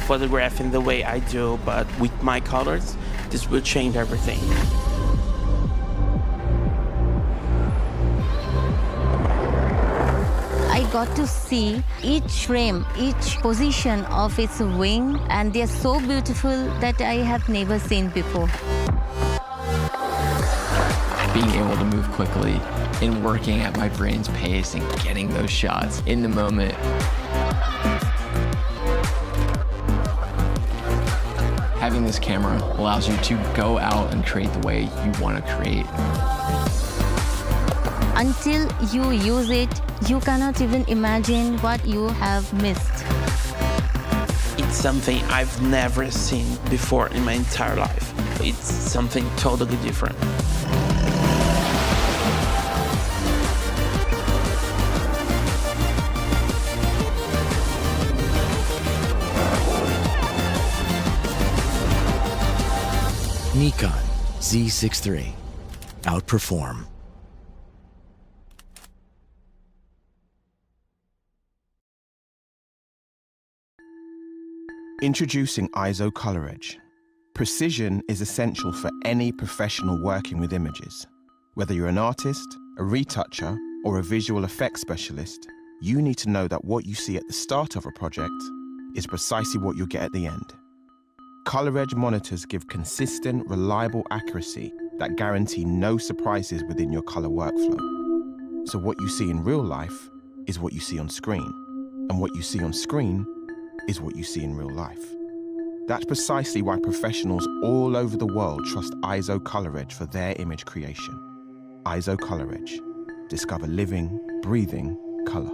photographing the way I do, but with my colors, this will change everything. I got to see each frame, each position of its wing, and they're so beautiful that I have never seen before. Being able to move quickly and working at my brain's pace and getting those shots in the moment. Having this camera allows you to go out and create the way you want to create. Until you use it, you cannot even imagine what you have missed. It's something I've never seen before in my entire life. It's something totally different. Nikon Z6 III. Outperform. Introducing ISO Color Edge. Precision is essential for any professional working with images. Whether you're an artist, a retoucher, or a visual effects specialist, you need to know that what you see at the start of a project is precisely what you'll get at the end. Color Edge monitors give consistent, reliable accuracy that guarantee no surprises within your color workflow. So what you see in real life is what you see on screen, and what you see on screen is what you see in real life. That's precisely why professionals all over the world trust ISO Color Edge for their image creation. ISO Color Edge. Discover living, breathing color.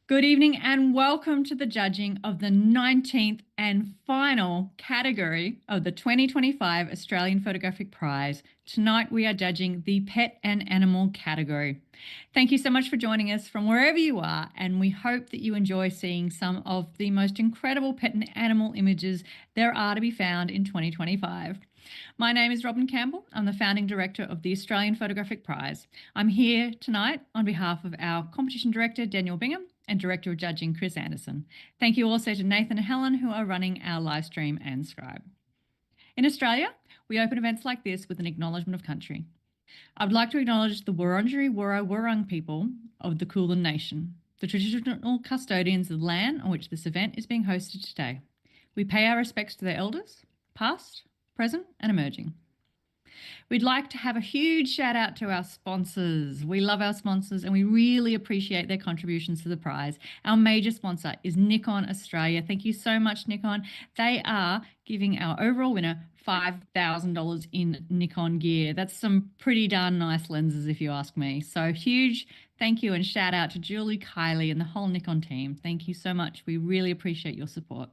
Good evening and welcome to the judging of the 19th and final category of the 2025 Australian Photographic Prize. Tonight we are judging the pet and animal category. Thank you so much for joining us from wherever you are, and we hope that you enjoy seeing some of the most incredible pet and animal images there are to be found in 2025. My name is Robin Campbell. I'm the founding director of the Australian Photographic Prize. I'm here tonight on behalf of our competition director, Daniel Bingham, and Director of Judging, Chris Anderson. Thank you also to Nathan and Helen, who are running our live stream and scribe. In Australia, we open events like this with an acknowledgement of country. I would like to acknowledge the Wurundjeri Wurrung people of the Kulin Nation, the traditional custodians of the land on which this event is being hosted today. We pay our respects to their elders, past, present and emerging. We'd like to have a huge shout out to our sponsors. We love our sponsors and we really appreciate their contributions to the prize. Our major sponsor is Nikon Australia. Thank you so much, Nikon. They are giving our overall winner $5,000 in Nikon gear. That's some pretty darn nice lenses if you ask me. So huge thank you and shout out to Julie, Kylie and the whole Nikon team. Thank you so much. We really appreciate your support.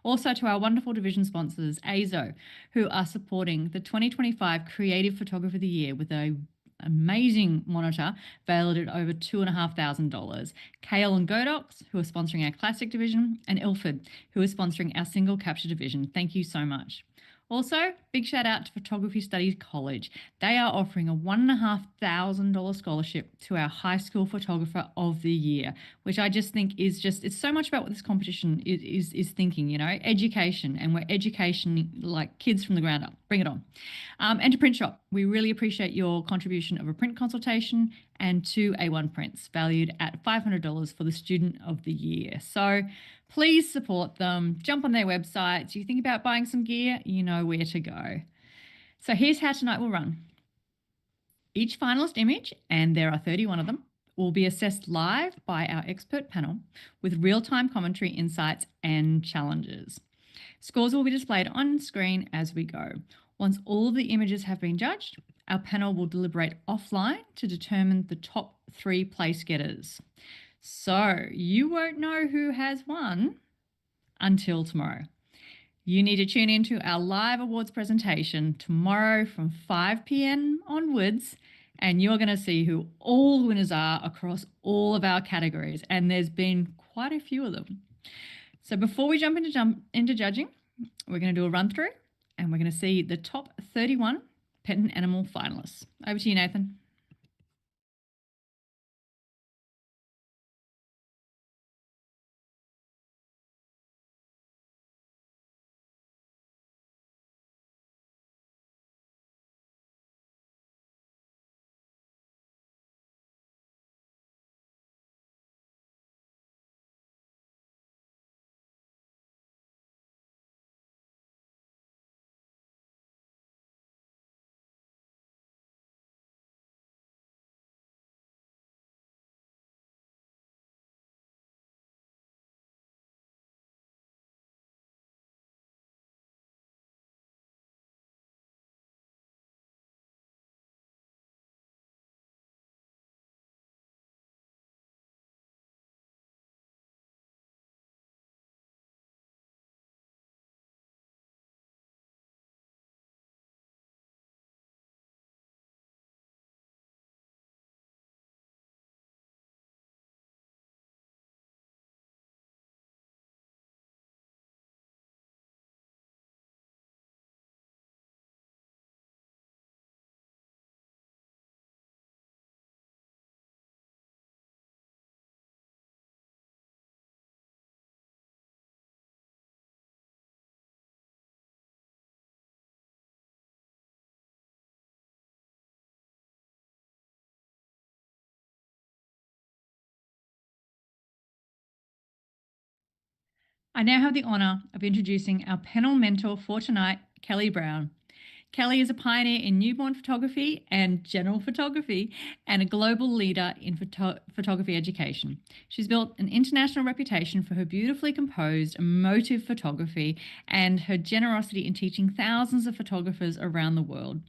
Also to our wonderful division sponsors, AZO, who are supporting the 2025 Creative Photographer of the Year with an amazing monitor valued at over $2,500. Kale and Godox, who are sponsoring our Classic division, and Ilford, who is sponsoring our Single Capture division. Thank you so much. Also, big shout out to Photography Studies College. They are offering a $1,500 scholarship to our High School Photographer of the Year, which I just think is it's so much about what this competition is thinking, you know, education, and we're education like kids from the ground up. Bring it on. And to Print Shop, we really appreciate your contribution of a print consultation and 2 A1 prints valued at $500 for the Student of the Year. So please support them. Jump on their websites. You think about buying some gear, you know where to go. So here's how tonight will run. Each finalist image, and there are 31 of them, will be assessed live by our expert panel with real-time commentary, insights, and challenges. Scores will be displayed on screen as we go. Once all of the images have been judged, our panel will deliberate offline to determine the top 3 place getters. So you won't know who has won until tomorrow. You need to tune into our live awards presentation tomorrow from 5 p.m. onwards, and you're going to see who all the winners are across all of our categories. And there's been quite a few of them. So before we jump into judging, we're going to do a run through, and we're going to see the top 31 pet and animal finalists. Over to you, Nathan. I now have the honour of introducing our panel mentor for tonight, Kelly Brown. Kelly is a pioneer in newborn photography and general photography and a global leader in photography education. She's built an international reputation for her beautifully composed, emotive photography and her generosity in teaching thousands of photographers around the world.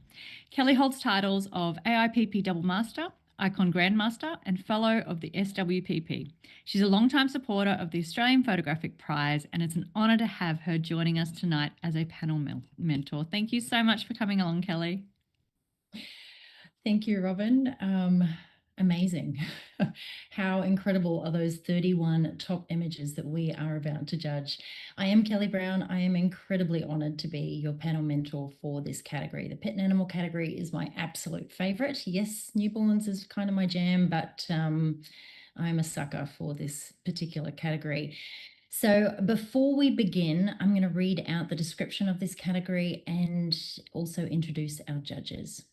Kelly holds titles of AIPP Double Master, Icon Grandmaster, and Fellow of the SWPP. She's a longtime supporter of the Australian Photographic Prize, and it's an honour to have her joining us tonight as a panel mentor. Thank you so much for coming along, Kelly. Thank you, Robin. Amazing. How incredible are those 31 top images that we are about to judge? I am Kelly Brown. I am incredibly honoured to be your panel mentor for this category. The pet and animal category is my absolute favourite. Yes, newborns is kind of my jam, but I'm a sucker for this particular category. So before we begin, I'm going to read out the description of this category and also introduce our judges.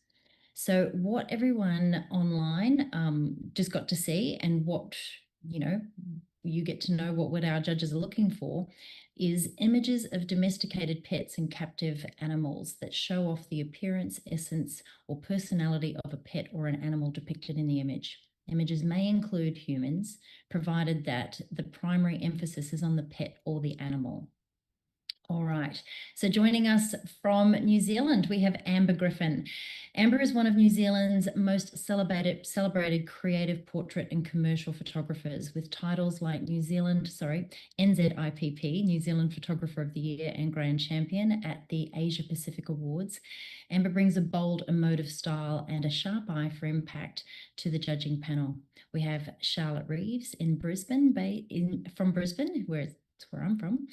So what everyone online just got to see, and what, you get to know what our judges are looking for, is images of domesticated pets and captive animals that show off the appearance, essence, or personality of a pet or an animal depicted in the image. Images may include humans, provided that the primary emphasis is on the pet or the animal. All right, so joining us from New Zealand, we have Amber Griffin. Amber is one of New Zealand's most celebrated creative portrait and commercial photographers, with titles like NZIPP, New Zealand Photographer of the Year and Grand Champion at the Asia Pacific Awards. Amber brings a bold, emotive style and a sharp eye for impact to the judging panel. We have Charlotte Reeves in Brisbane, from Brisbane, that's where I'm from,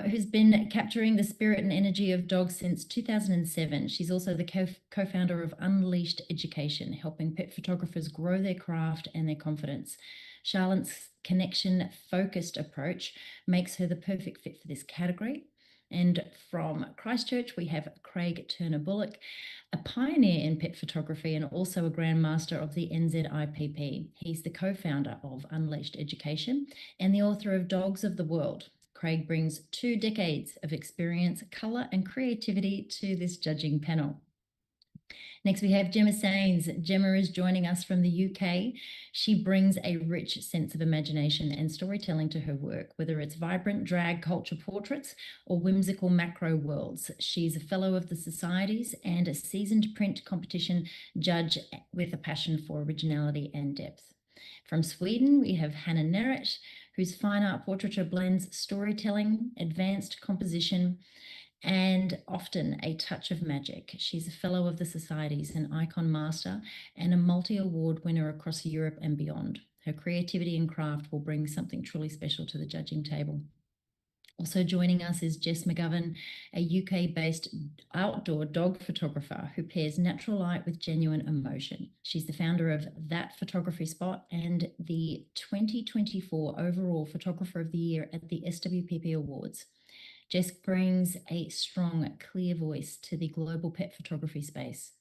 who's been capturing the spirit and energy of dogs since 2007. She's also the co-founder of Unleashed Education, helping pet photographers grow their craft and their confidence. Charlotte's connection-focused approach makes her the perfect fit for this category. And from Christchurch, we have Craig Turner-Bullock, a pioneer in pet photography and also a Grandmaster of the NZIPP. He's the co-founder of Unleashed Education and the author of Dogs of the World. Craig brings 2 decades of experience, colour and creativity to this judging panel. Next, we have Gemma Sains. Gemma is joining us from the UK. She brings a rich sense of imagination and storytelling to her work, whether it's vibrant drag culture portraits or whimsical macro worlds. She's a fellow of the societies and a seasoned print competition judge with a passion for originality and depth. From Sweden, we have Hannah Nerett, whose fine art portraiture blends storytelling, advanced composition, and often a touch of magic. She's a fellow of the Societies, an icon master, and a multi-award winner across Europe and beyond. Her creativity and craft will bring something truly special to the judging table. Also joining us is Jess McGovern, a UK-based outdoor dog photographer who pairs natural light with genuine emotion. She's the founder of That Photography Spot and the 2024 overall Photographer of the Year at the SWPP Awards. Jess brings a strong, clear voice to the global pet photography space.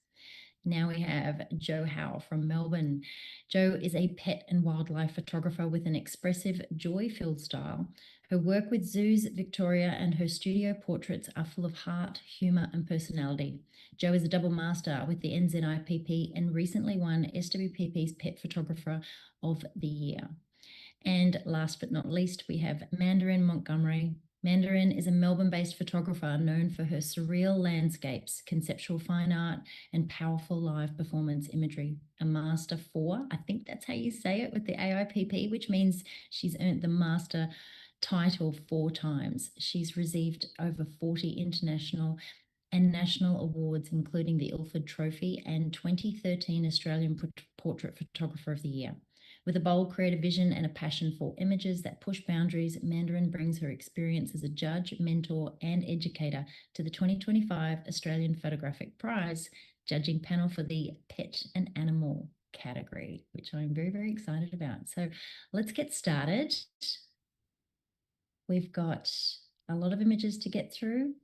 Now we have Jo Howe from Melbourne. Jo is a pet and wildlife photographer with an expressive, joy-filled style. Her work with zoos, Victoria, and her studio portraits are full of heart, humour, and personality. Jo is a double master with the NZIPP and recently won SWPP's Pet Photographer of the Year. And last but not least, we have Mandarin Montgomery. Mandarin is a Melbourne-based photographer known for her surreal landscapes, conceptual fine art, and powerful live performance imagery. A Master 4, I think that's how you say it, with the AIPP, which means she's earned the Master title 4 times. She's received over 40 international and national awards, including the Ilford Trophy and 2013 Australian Portrait Photographer of the Year. With a bold creative vision and a passion for images that push boundaries, Mandarin brings her experience as a judge, mentor, and educator to the 2025 Australian Photographic Prize judging panel for the Pet and Animal category, which I'm very, very excited about. So let's get started. We've got a lot of images to get through,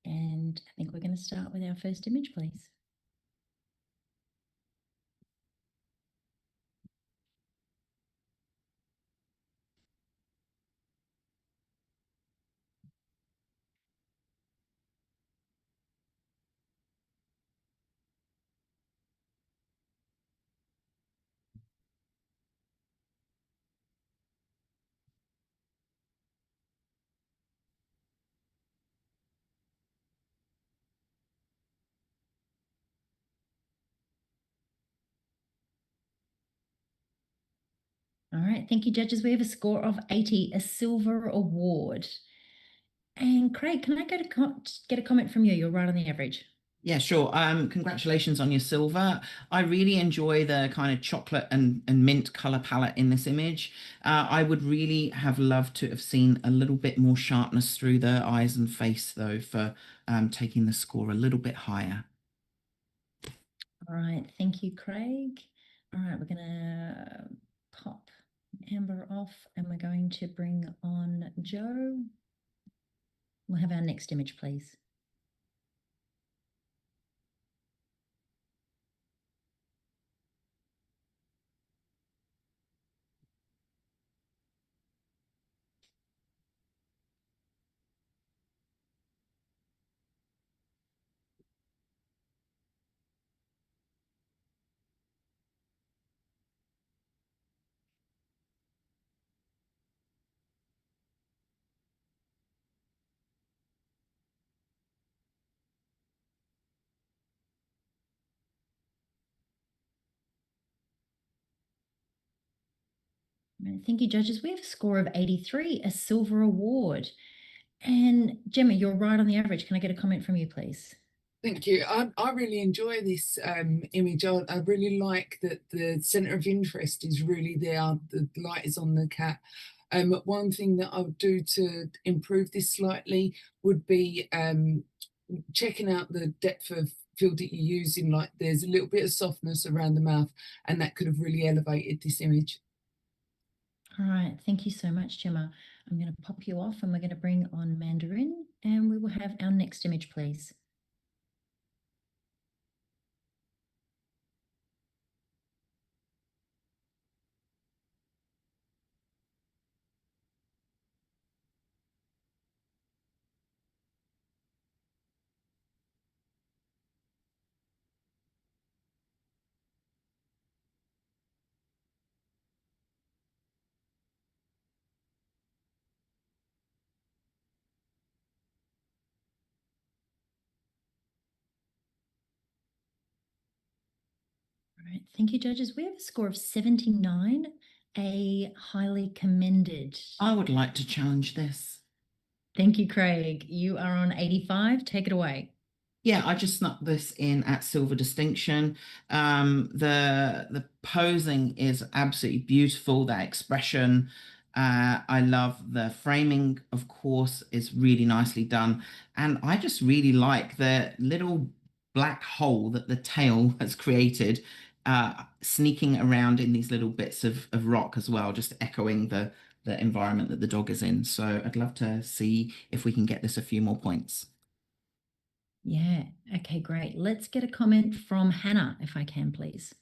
and I think we're going to start with our first image, please. All right, thank you, judges. We have a score of 80, a silver award. And Craig, can I get a comment from you? You're right on the average. Yeah, sure. Congratulations on your silver. I really enjoy the kind of chocolate and mint color palette in this image. I would really have loved to have seen a little bit more sharpness through the eyes and face, though, for taking the score a little bit higher. All right, thank you, Craig. All right, we're gonna pop Amber off and we're going to bring on Jo. We'll have our next image, please. Thank you, judges. We have a score of 83, a silver award. And Gemma, you're right on the average. Can I get a comment from you, please? Thank you. I really enjoy this image. I really like that the centre of interest is really there. The light is on the cat. One thing that I would do to improve this slightly would be checking out the depth of field that you're using. Like there's a little bit of softness around the mouth, and that could have really elevated this image. All right, thank you so much, Gemma. I'm going to pop you off and we're going to bring on Mandarin and we will have our next image, please. All right, thank you, judges. We have a score of 79, a highly commended. I would like to challenge this. Thank you, Craig. You are on 85. Take it away. Yeah, I just snuck this in at silver distinction. The posing is absolutely beautiful. That expression, I love the framing. Of course, is really nicely done, and I just really like the little black hole that the tail has created, sneaking around in these little bits of rock as well, just echoing the environment that the dog is in. So I'd love to see if we can get this a few more points. Yeah. Okay, great. Let's get a comment from Hannah, if I can, please.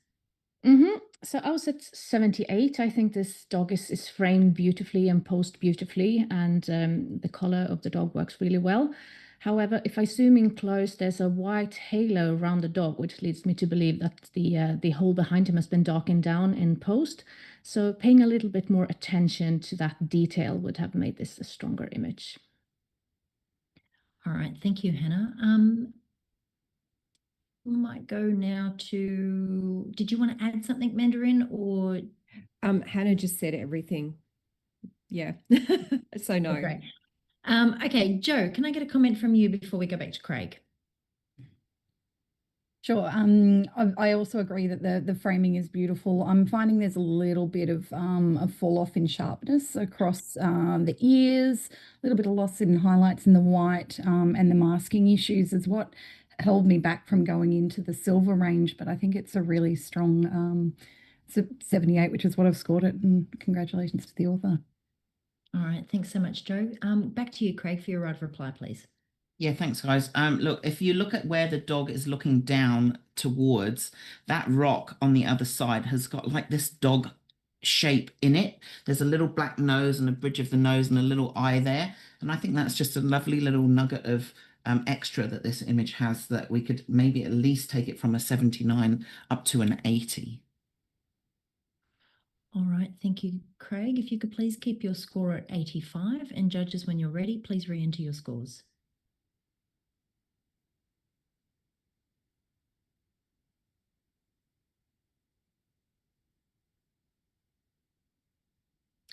So I was at 78. I think this dog is framed beautifully and posed beautifully, and the color of the dog works really well. However, if I zoom in close, there's a white halo around the dog, which leads me to believe that the hole behind him has been darkened down in post. So paying a little bit more attention to that detail would have made this a stronger image. All right. Thank you, Hannah. We might go now to, did you want to add something, Mandarin, or? Hannah just said everything. Yeah. So no. Oh, great. Okay, Joe, can I get a comment from you before we go back to Craig? Sure. I also agree that the framing is beautiful. I'm finding there's a little bit of a fall off in sharpness across the ears, a little bit of loss in highlights in the white, and the masking issues is what held me back from going into the silver range. But I think it's a really strong 78, which is what I've scored it. And congratulations to the author. All right. Thanks so much, Joe. Back to you, Craig, for your right of reply, please. Yeah, thanks, guys. Look, if you look at where the dog is looking down towards, that rock on the other side has got like this dog shape in it. There's a little black nose and a bridge of the nose and a little eye there. And I think that's just a lovely little nugget of extra that this image has, that we could maybe at least take it from a 79 up to an 80. All right. Thank you, Craig. If you could please keep your score at 85, and judges, when you're ready, please re-enter your scores.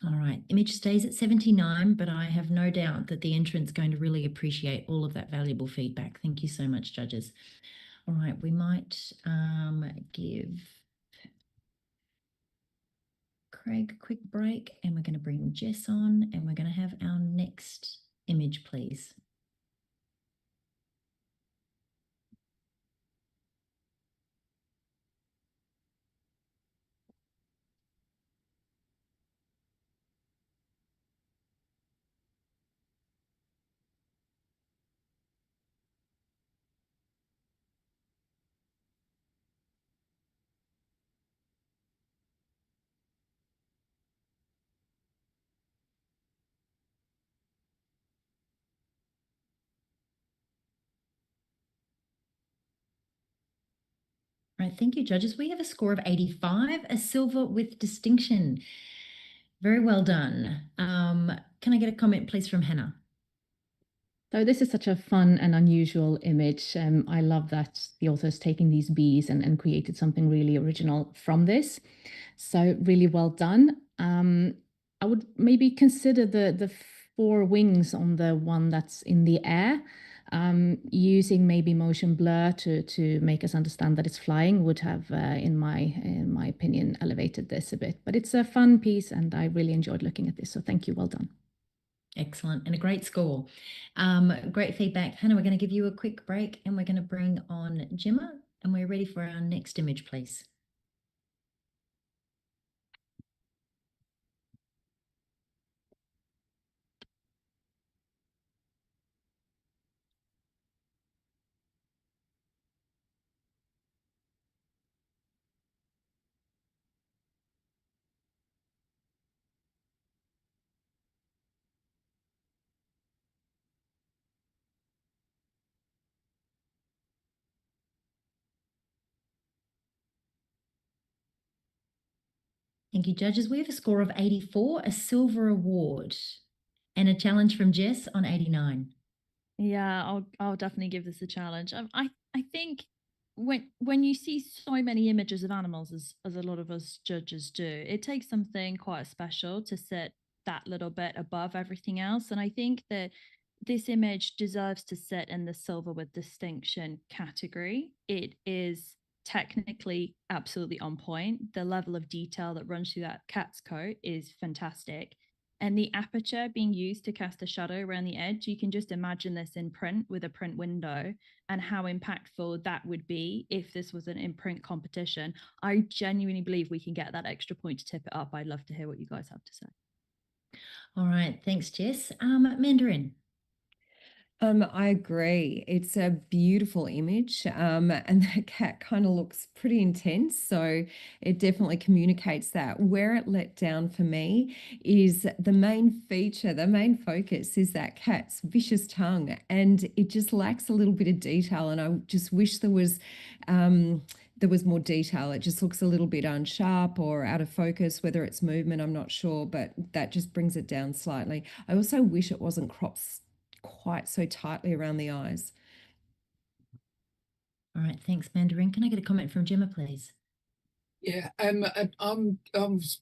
All right, image stays at 79, but I have no doubt that the entrant's going to really appreciate all of that valuable feedback. Thank you so much, judges. All right, we might give Craig a quick break, and we're going to bring Jess on, and we're going to have our next image, please. All right, thank you, judges. We have a score of 85, a silver with distinction. Very well done. Can I get a comment, please, from Hannah? So this is such a fun and unusual image. I love that the author's taking these bees and created something really original from this. So really well done. I would maybe consider the four wings on the one that's in the air. Using maybe motion blur to make us understand that it's flying would have, in my opinion, elevated this a bit. But it's a fun piece, and I really enjoyed looking at this. So thank you, well done. Excellent, and a great score. Great feedback. Hannah, we're going to give you a quick break, and we're going to bring on Gemma, and we're ready for our next image, please. Thank you, judges. We have a score of 84, a silver award, and a challenge from Jess on 89. Yeah, I'll definitely give this a challenge. I think when you see so many images of animals as a lot of us judges do, it takes something quite special to sit that little bit above everything else. And I think that this image deserves to sit in the silver with distinction category. It is technically absolutely on point. The level of detail that runs through that cat's coat is fantastic. And the aperture being used to cast a shadow around the edge, you can just imagine this in print with a print window and how impactful that would be if this was an in-print competition. I genuinely believe we can get that extra point to tip it up. I'd love to hear what you guys have to say. All right, thanks, Jess. Mandarin. I agree. It's a beautiful image, and the cat kind of looks pretty intense. So it definitely communicates that. Where it let down for me is the main feature, the main focus is that cat's vicious tongue, and it just lacks a little bit of detail. And I just wish there was more detail. It just looks a little bit unsharp or out of focus, whether it's movement, I'm not sure, but that just brings it down slightly. I also wish it wasn't cropped quite so tightly around the eyes. All right, thanks, Mandarin. Can I get a comment from Gemma, please? Yeah, I'm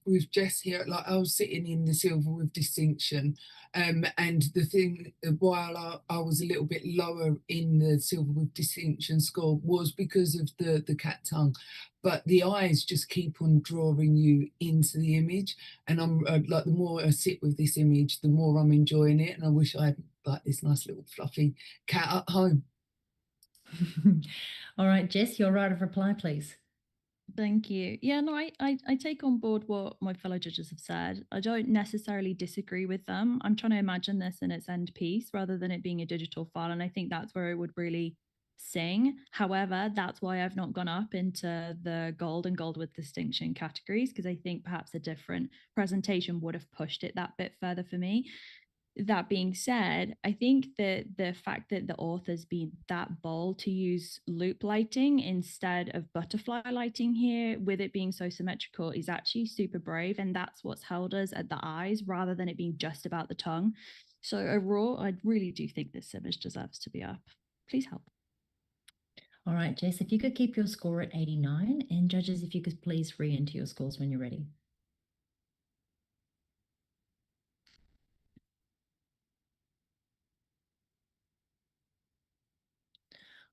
with Jess here. Like, I was sitting in the silver with distinction, and the thing while I was a little bit lower in the silver with distinction score was because of the cat tongue, but the eyes just keep on drawing you into the image, and I'm like, the more I sit with this image, the more I'm enjoying it, and I wish I had like this nice little fluffy cat at home. All right, Jess, your right of reply, please. Thank you. Yeah, no, I take on board what my fellow judges have said. I don't necessarily disagree with them. I'm trying to imagine this in its end piece rather than it being a digital file. And I think that's where it would really sing. However, that's why I've not gone up into the gold and gold with distinction categories, because I think perhaps a different presentation would have pushed it that bit further for me. That being said, I think that the fact that the author's been that bold to use loop lighting instead of butterfly lighting here, with it being so symmetrical, is actually super brave. And that's what's held us at the eyes rather than it being just about the tongue. So overall, I really do think this image deserves to be up. Please help. All right, Jess, if you could keep your score at 89, and judges, if you could please re-enter your scores when you're ready.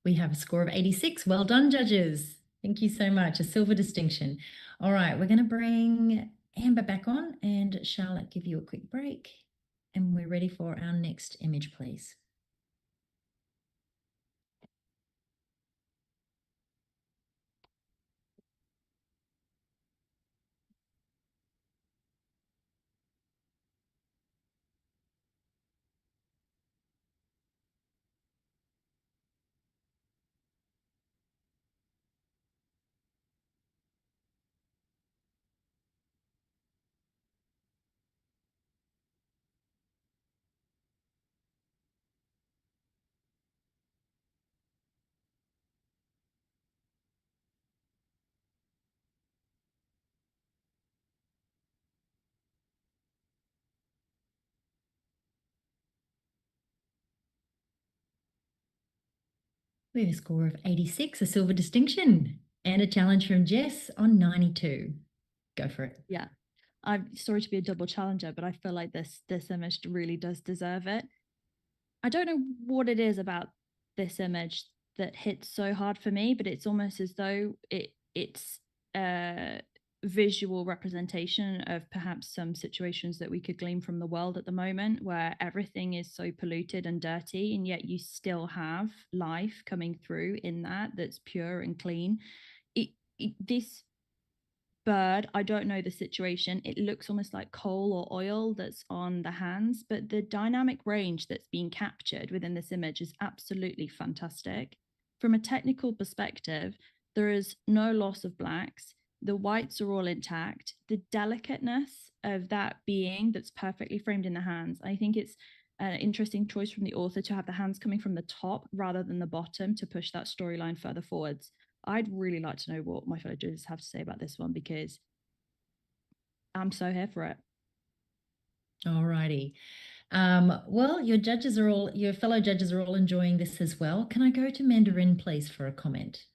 We have a score of 86. Well done, judges. Thank you so much. A silver distinction. All right, we're going to bring Amber back on and Charlotte give you a quick break. And we're ready for our next image, please. We have a score of 86, a silver distinction, and a challenge from Jess on 92. Go for it. Yeah. I'm sorry to be a double challenger, but I feel like this image really does deserve it. I don't know what it is about this image that hits so hard for me, but it's almost as though it's a visual representation of perhaps some situations that we could glean from the world at the moment, where everything is so polluted and dirty, and yet you still have life coming through in that's pure and clean. This bird, I don't know the situation, it looks almost like coal or oil that's on the hands, but the dynamic range that's being captured within this image is absolutely fantastic. From a technical perspective, there is no loss of blacks, the whites are all intact, the delicateness of that being that's perfectly framed in the hands. I think it's an interesting choice from the author to have the hands coming from the top rather than the bottom to push that storyline further forwards. I'd really like to know what my fellow judges have to say about this one, because I'm so here for it. All righty. Well, your fellow judges are all enjoying this as well. Can I go to Mandarin, please, for a comment?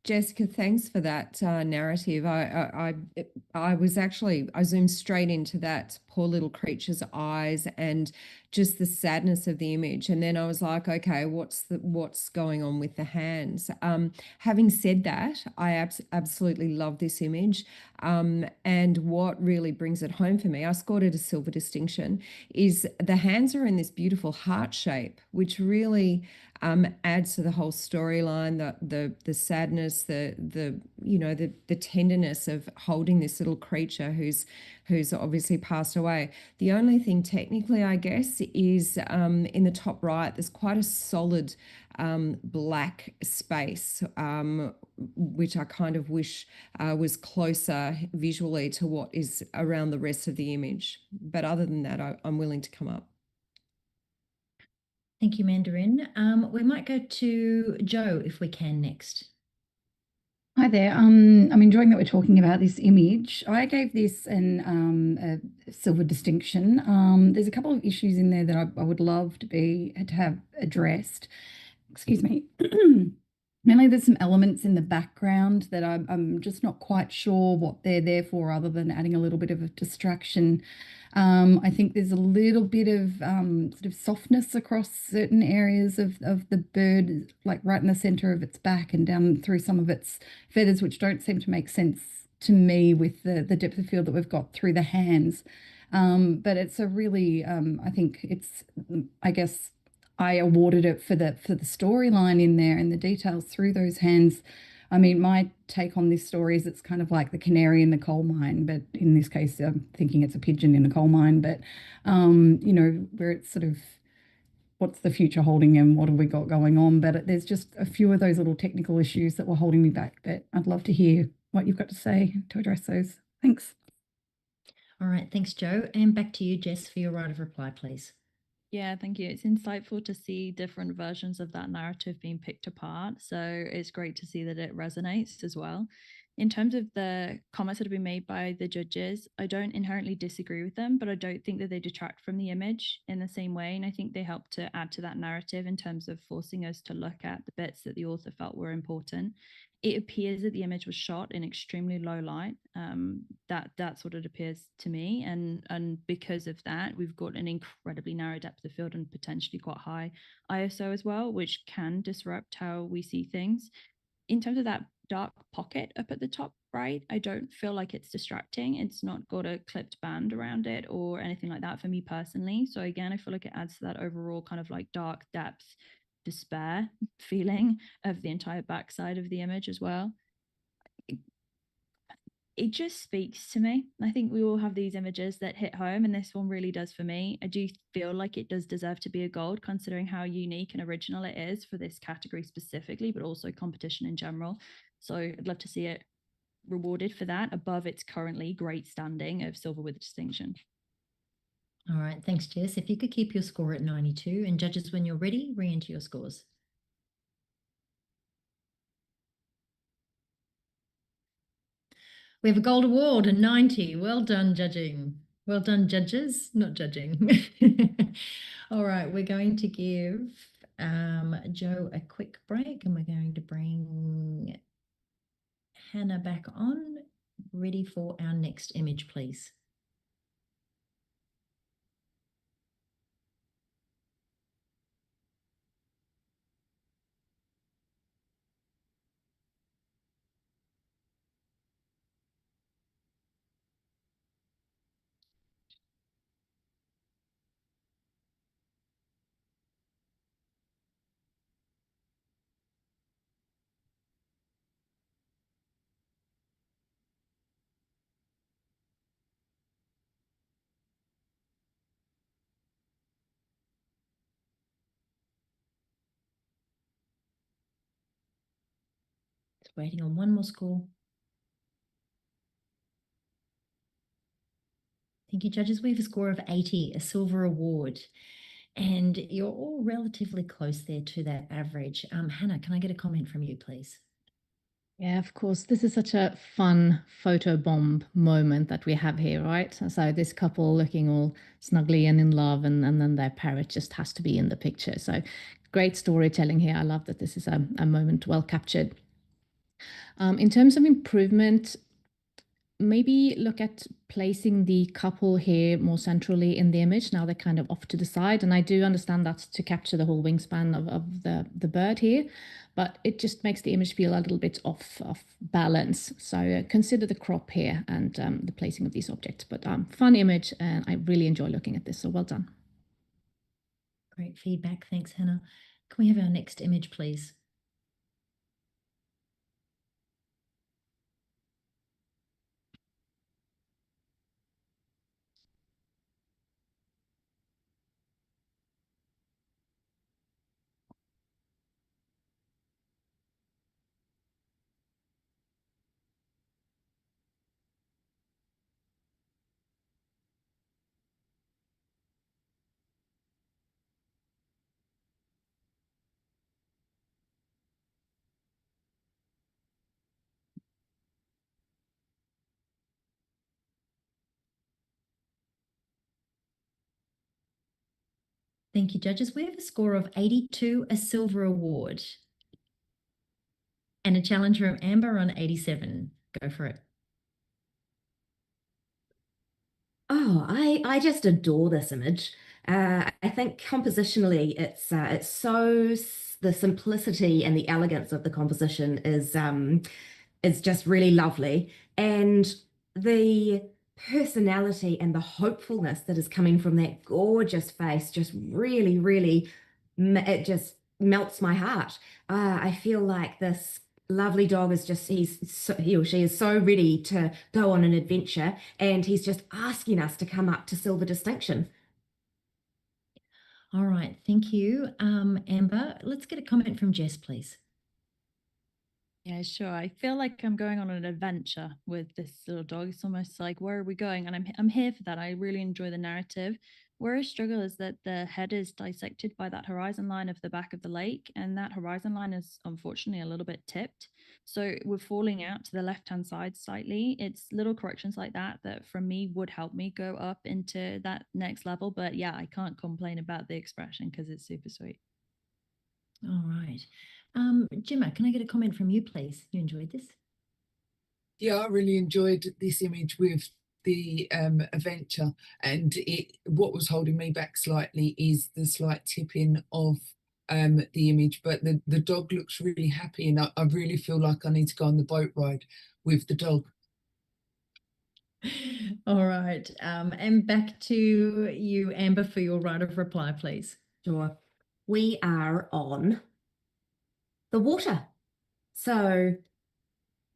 Jessica, thanks for that narrative. I zoomed straight into that poor little creature's eyes and just the sadness of the image, and then I was like, okay, what's going on with the hands? Having said that, I absolutely love this image, and what really brings it home for me, I scored it a silver distinction, is the hands are in this beautiful heart shape, which really adds to the whole storyline, the sadness, the tenderness of holding this little creature who's obviously passed away. The only thing technically, I guess, is in the top right, there's quite a solid black space, which I kind of wish was closer visually to what is around the rest of the image. But other than that, I'm willing to come up. Thank you, Mandarin. We might go to Joe if we can next. Hi there. I'm enjoying that we're talking about this image. I gave this a silver distinction. There's a couple of issues in there that I would love to have addressed. Excuse me. Mainly, there's some elements in the background that I'm just not quite sure what they're there for, other than adding a little bit of a distraction. I think there's a little bit of sort of softness across certain areas of the bird, like right in the center of its back and down through some of its feathers, which don't seem to make sense to me with the depth of field that we've got through the hands. But it's a really, I think it's, I guess, I awarded it for the storyline in there and the details through those hands. I mean, my take on this story is it's kind of like the canary in the coal mine, but in this case, I'm thinking it's a pigeon in a coal mine. But where it's sort of, what's the future holding and what have we got going on? But there's just a few of those little technical issues that were holding me back. But I'd love to hear what you've got to say to address those. Thanks. All right, thanks, Joe. And back to you, Jess, for your right of reply, please. Yeah, thank you. It's insightful to see different versions of that narrative being picked apart. So it's great to see that it resonates as well. In terms of the comments that have been made by the judges, I don't inherently disagree with them, but I don't think that they detract from the image in the same way. And I think they help to add to that narrative in terms of forcing us to look at the bits that the author felt were important. It appears that the image was shot in extremely low light. That's what it appears to me, and because of that, we've got an incredibly narrow depth of field and potentially quite high ISO as well, which can disrupt how we see things. In terms of that dark pocket up at the top right, I don't feel like it's distracting. It's not got a clipped band around it or anything like that for me personally. So again, I feel like it adds to that overall kind of like dark depth, despair feeling of the entire backside of the image as well. It just speaks to me. I think we all have these images that hit home, and this one really does for me. I do feel like it does deserve to be a gold, considering how unique and original it is for this category specifically, but also competition in general. So I'd love to see it rewarded for that above its currently great standing of silver with distinction. All right, thanks, Jess. If you could keep your score at 92, and judges, when you're ready, re-enter your scores. We have a gold award, a 90. Well done, judging. Well done, judges, not judging. All right, we're going to give Joe a quick break, and we're going to bring Hannah back on, ready for our next image, please. Waiting on one more score. Thank you, judges. We have a score of 80, a silver award. And you're all relatively close there to that average. Hannah, can I get a comment from you, please? Yeah, of course. This is such a fun photo bomb moment that we have here, right? So this couple looking all snuggly and in love, and then their parrot just has to be in the picture. So great storytelling here. I love that this is a moment well captured. In terms of improvement, maybe look at placing the couple here more centrally in the image. Now they're kind of off to the side, and I do understand that's to capture the whole wingspan of the bird here, but it just makes the image feel a little bit off balance. So consider the crop here and the placing of these objects. But fun image, and I really enjoy looking at this, so well done. Great feedback. Thanks, Hannah. Can we have our next image, please? Thank you, judges. We have a score of 82, a silver award, and a challenge from Amber on 87. Go for it. Oh, I just adore this image. I think compositionally, it's so the simplicity and the elegance of the composition is just really lovely, and the personality and the hopefulness that is coming from that gorgeous face just really, really, it just melts my heart. I feel like this lovely dog is just he or she is so ready to go on an adventure, and he's just asking us to come up to silver distinction. All right, thank you, Amber. Let's get a comment from Jess, please. Yeah, sure. I feel like I'm going on an adventure with this little dog. It's almost like, where are we going? And I'm here for that. I really enjoy the narrative. Where I struggle is that the head is dissected by that horizon line of the back of the lake, and that horizon line is unfortunately a little bit tipped. So we're falling out to the left-hand side slightly. It's little corrections like that that from me would help me go up into that next level. But yeah, I can't complain about the expression because it's super sweet. All right. Gemma, can I get a comment from you, please? You enjoyed this? Yeah, I really enjoyed this image with the adventure, and what was holding me back slightly is the slight tipping of the image, but the dog looks really happy, and I really feel like I need to go on the boat ride with the dog. All right. And back to you, Amber, for your right of reply, please. Sure. We are on the water, so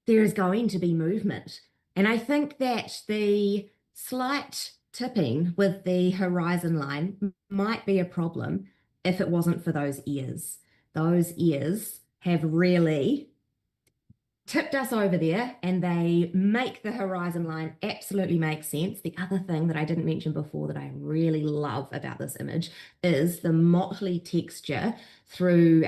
there is going to be movement. And I think that the slight tipping with the horizon line might be a problem if it wasn't for those ears. Those ears have really tipped us over there, and they make the horizon line absolutely make sense. The other thing that I didn't mention before that I really love about this image is the motley texture through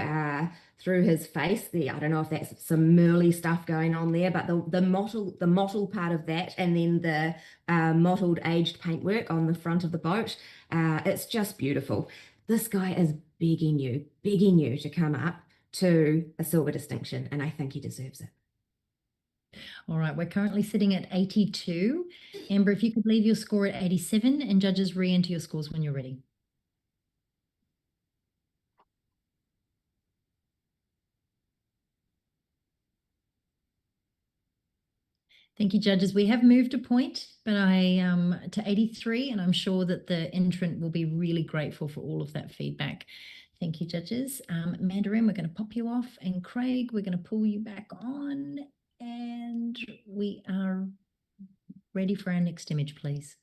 his face. I don't know if that's some Merly stuff going on there, but the mottled part of that, and then the mottled aged paintwork on the front of the boat, it's just beautiful. This guy is begging you to come up to a silver distinction, and I think he deserves it. All right, we're currently sitting at 82. Amber, if you could leave your score at 87, and judges re-enter your scores when you're ready. Thank you, judges. We have moved a point, but to 83, and I'm sure that the entrant will be really grateful for all of that feedback. Thank you, judges. Mandarin, we're going to pop you off, and Craig, we're going to pull you back on, and we are ready for our next image, please.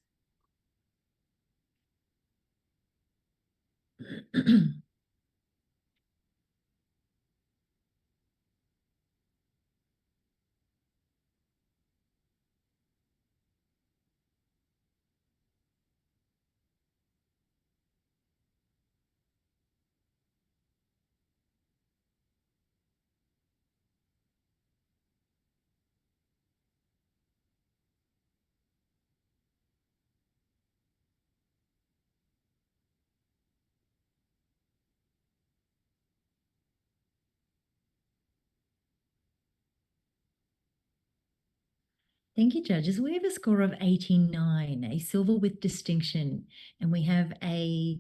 Thank you, judges. We have a score of 89, a silver with distinction, and we have a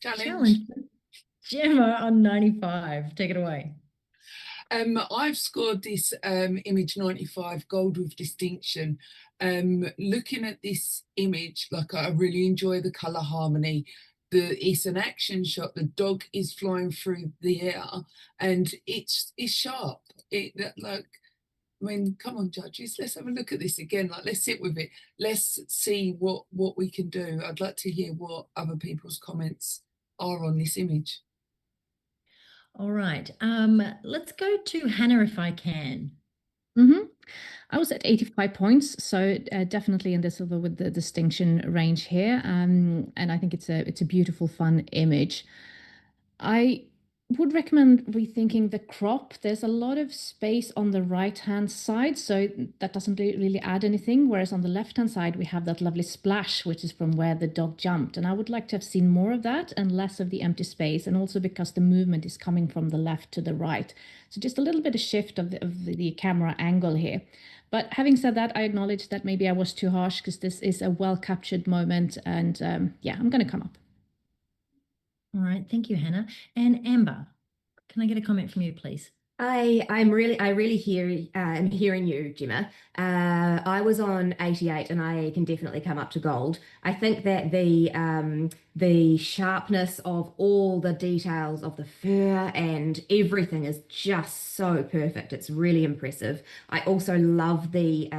challenge. Gemma on 95. Take it away. I've scored this image 95 gold with distinction. Looking at this image, like I really enjoy the color harmony. It's an action shot. The dog is flying through the air, and it's sharp. I mean, come on, judges, let's have a look at this again. Like, let's sit with it. Let's see what we can do. I'd like to hear what other people's comments are on this image. All right. Let's go to Hannah if I can. I was at 85 points, so definitely in the silver with the distinction range here. And I think it's a beautiful, fun image. I would recommend rethinking the crop. There's a lot of space on the right-hand side, so that doesn't really add anything. Whereas on the left-hand side, we have that lovely splash, which is from where the dog jumped. And I would like to have seen more of that and less of the empty space. And also because the movement is coming from the left to the right. So just a little bit of shift of the camera angle here. But having said that, I acknowledge that maybe I was too harsh because this is a well-captured moment. And yeah, I'm going to come up. All right, thank you, Hannah. And Amber, can I get a comment from you, please? I'm really hearing you, Gemma. I was on 88 and I can definitely come up to gold. I think that the sharpness of all the details of the fur and everything is just so perfect. It's really impressive. I also love the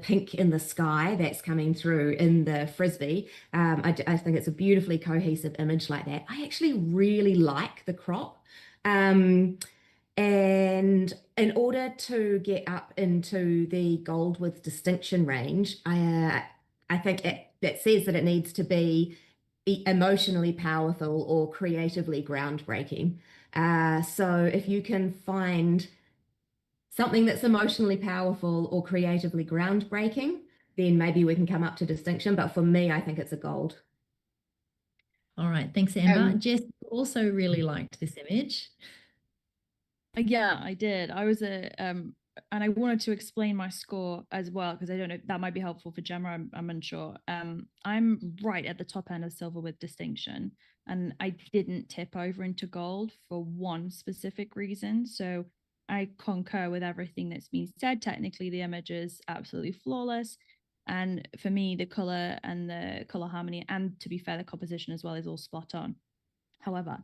pink in the sky that's coming through in the frisbee. I think it's a beautifully cohesive image like that. I actually really like the crop. And in order to get up into the gold with distinction range, I think that says that it needs to be emotionally powerful or creatively groundbreaking. So if you can find something that's emotionally powerful or creatively groundbreaking, then maybe we can come up to distinction. But for me, I think it's a gold. All right, thanks, Amber. Jess also really liked this image. Yeah, I did. I was and I wanted to explain my score as well, because I don't know, that might be helpful for Gemma. I'm unsure. I'm right at the top end of silver with distinction, and I didn't tip over into gold for one specific reason. So I concur with everything that's been said. Technically, the image is absolutely flawless. And for me, the color and the color harmony, and to be fair, the composition as well, is all spot on. However,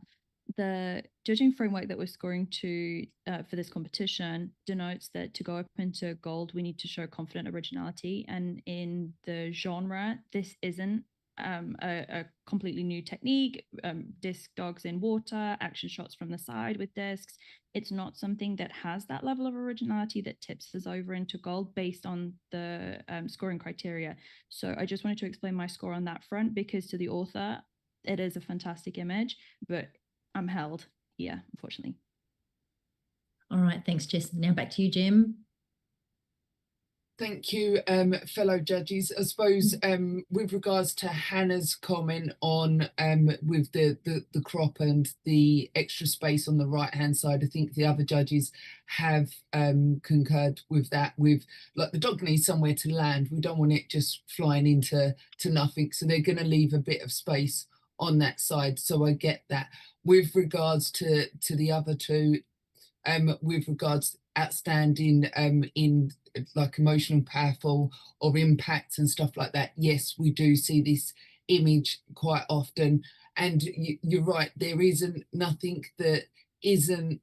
the judging framework that we're scoring to for this competition denotes that to go up into gold, we need to show confident originality. And in the genre, this isn't a completely new technique. Disc dogs in water, action shots from the side with discs. It's not something that has that level of originality that tips us over into gold based on the scoring criteria. So I just wanted to explain my score on that front, because to the author, it is a fantastic image, but I'm held here, unfortunately. All right, thanks, Jess. Now back to you, Jim. Thank you, fellow judges. I suppose with regards to Hannah's comment on with the crop and the extra space on the right-hand side, I think the other judges have concurred with that. With, like, the dog needs somewhere to land. We don't want it just flying into nothing. So they're going to leave a bit of space on that side. So I get that. With regards to the other two, with regards outstanding in like emotional, powerful, or impact and stuff like that, yes, we do see this image quite often. And you're right, there isn't nothing that isn't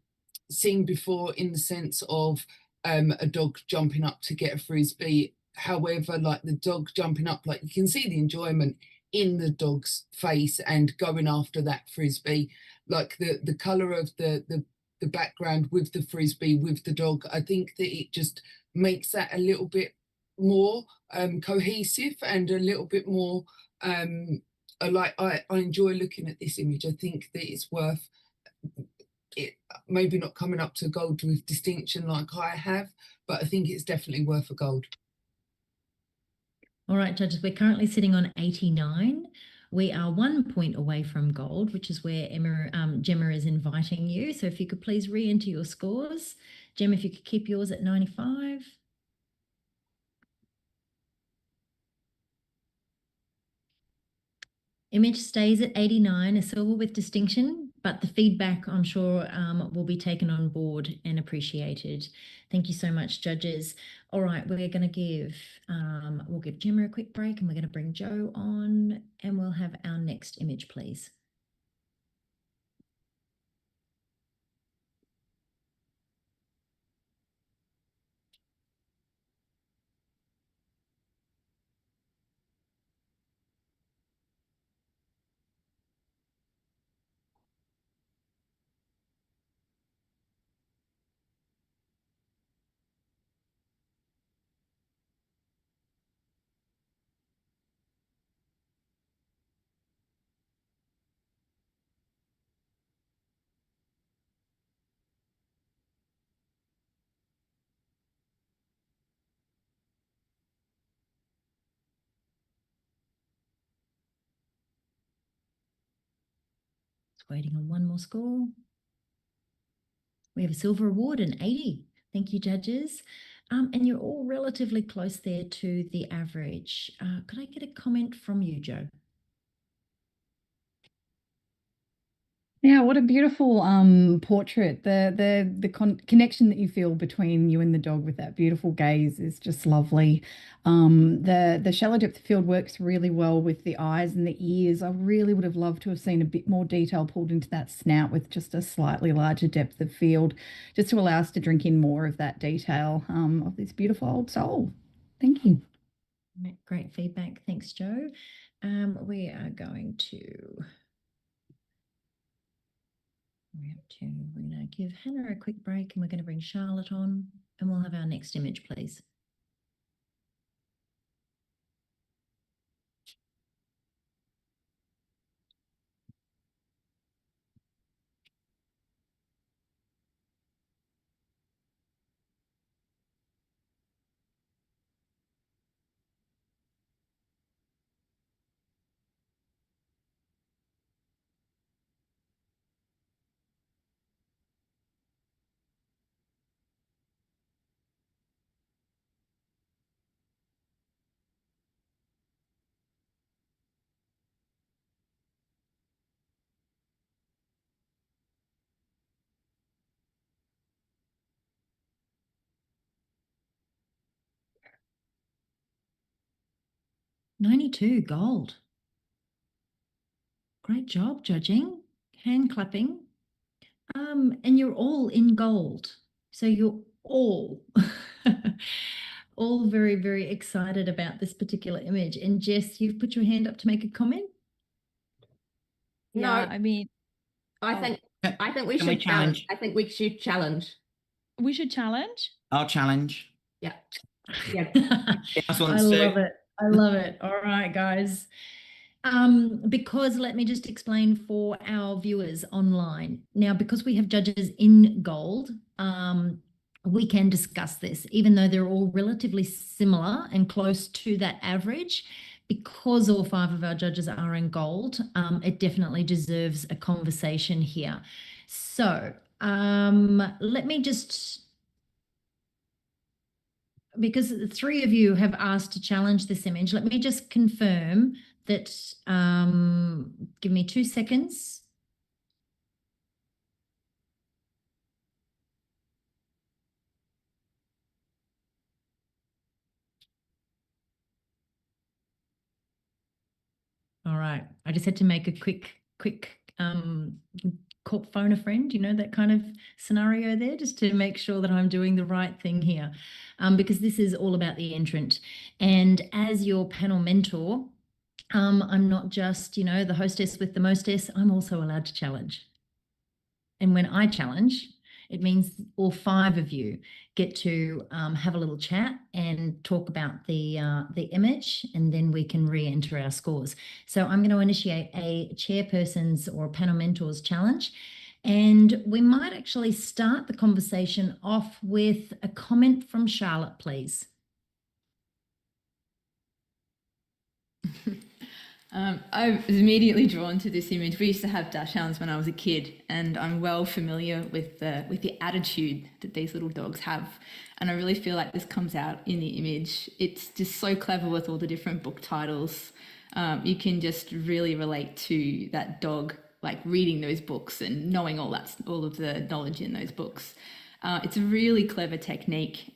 seen before in the sense of a dog jumping up to get a frisbee. However, like the dog jumping up, like you can see the enjoyment in the dog's face and going after that frisbee, like the color of the background with the frisbee with the dog. I think that it just makes that a little bit more cohesive and a little bit more like I enjoy looking at this image. I think that it's worth it, maybe not coming up to gold with distinction like I have, but I think it's definitely worth a gold. All right, judges, we're currently sitting on 89. We are 1 point away from gold, which is where Gemma is inviting you. So if you could please re-enter your scores. Gemma, if you could keep yours at 95. Image stays at 89, a silver with distinction, but the feedback, I'm sure, will be taken on board and appreciated. Thank you so much, judges. All right, we're going to we'll give Gemma a quick break, and we're going to bring Jo on, and we'll have our next image, please. Waiting on one more score. We have a silver award, an 80. Thank you, judges. And you're all relatively close there to the average. Could I get a comment from you, Jo? Yeah, what a beautiful portrait. The connection that you feel between you and the dog with that beautiful gaze is just lovely. The shallow depth of field works really well with the eyes and the ears. I really would have loved to have seen a bit more detail pulled into that snout with just a slightly larger depth of field, just to allow us to drink in more of that detail of this beautiful old soul. Thank you. Great feedback. Thanks, Jo. We are going to we're going to give Hannah a quick break, and we're going to bring Charlotte on, and we'll have our next image, please. $92 gold. Great job judging. Hand clapping. And you're all in gold. So you're all all very, very excited about this particular image. And Jess, you've put your hand up to make a comment? No, I mean, I think we Can we should challenge. I think we should challenge. We should challenge. I'll challenge. Yeah. Yeah. I love it. I love it. All right, guys. Because let me just explain for our viewers online. Now, because we have judges in gold, we can discuss this, even though they're all relatively similar and close to that average. Because all 5 of our judges are in gold, it definitely deserves a conversation here. So let me just, because 3 of you have asked to challenge this image, let me just confirm that, give me 2 seconds. All right, I just had to make a quick phone a friend, you know, that kind of scenario there, just to make sure that I'm doing the right thing here, because this is all about the entrant. And as your panel mentor, I'm not just, you know, the hostess with the mostess, I'm also allowed to challenge. And when I challenge, it means all 5 of you get to have a little chat and talk about the image, and then we can re-enter our scores. So I'm going to initiate a chairperson's or panel mentors challenge. And we might actually start the conversation off with a comment from Charlotte, please. I was immediately drawn to this image. We used to have dachshunds when I was a kid, and I'm well familiar with the attitude that these little dogs have. And I really feel like this comes out in the image. It's just so clever with all the different book titles. You can just really relate to that dog, like reading those books and knowing all of the knowledge in those books. It's a really clever technique,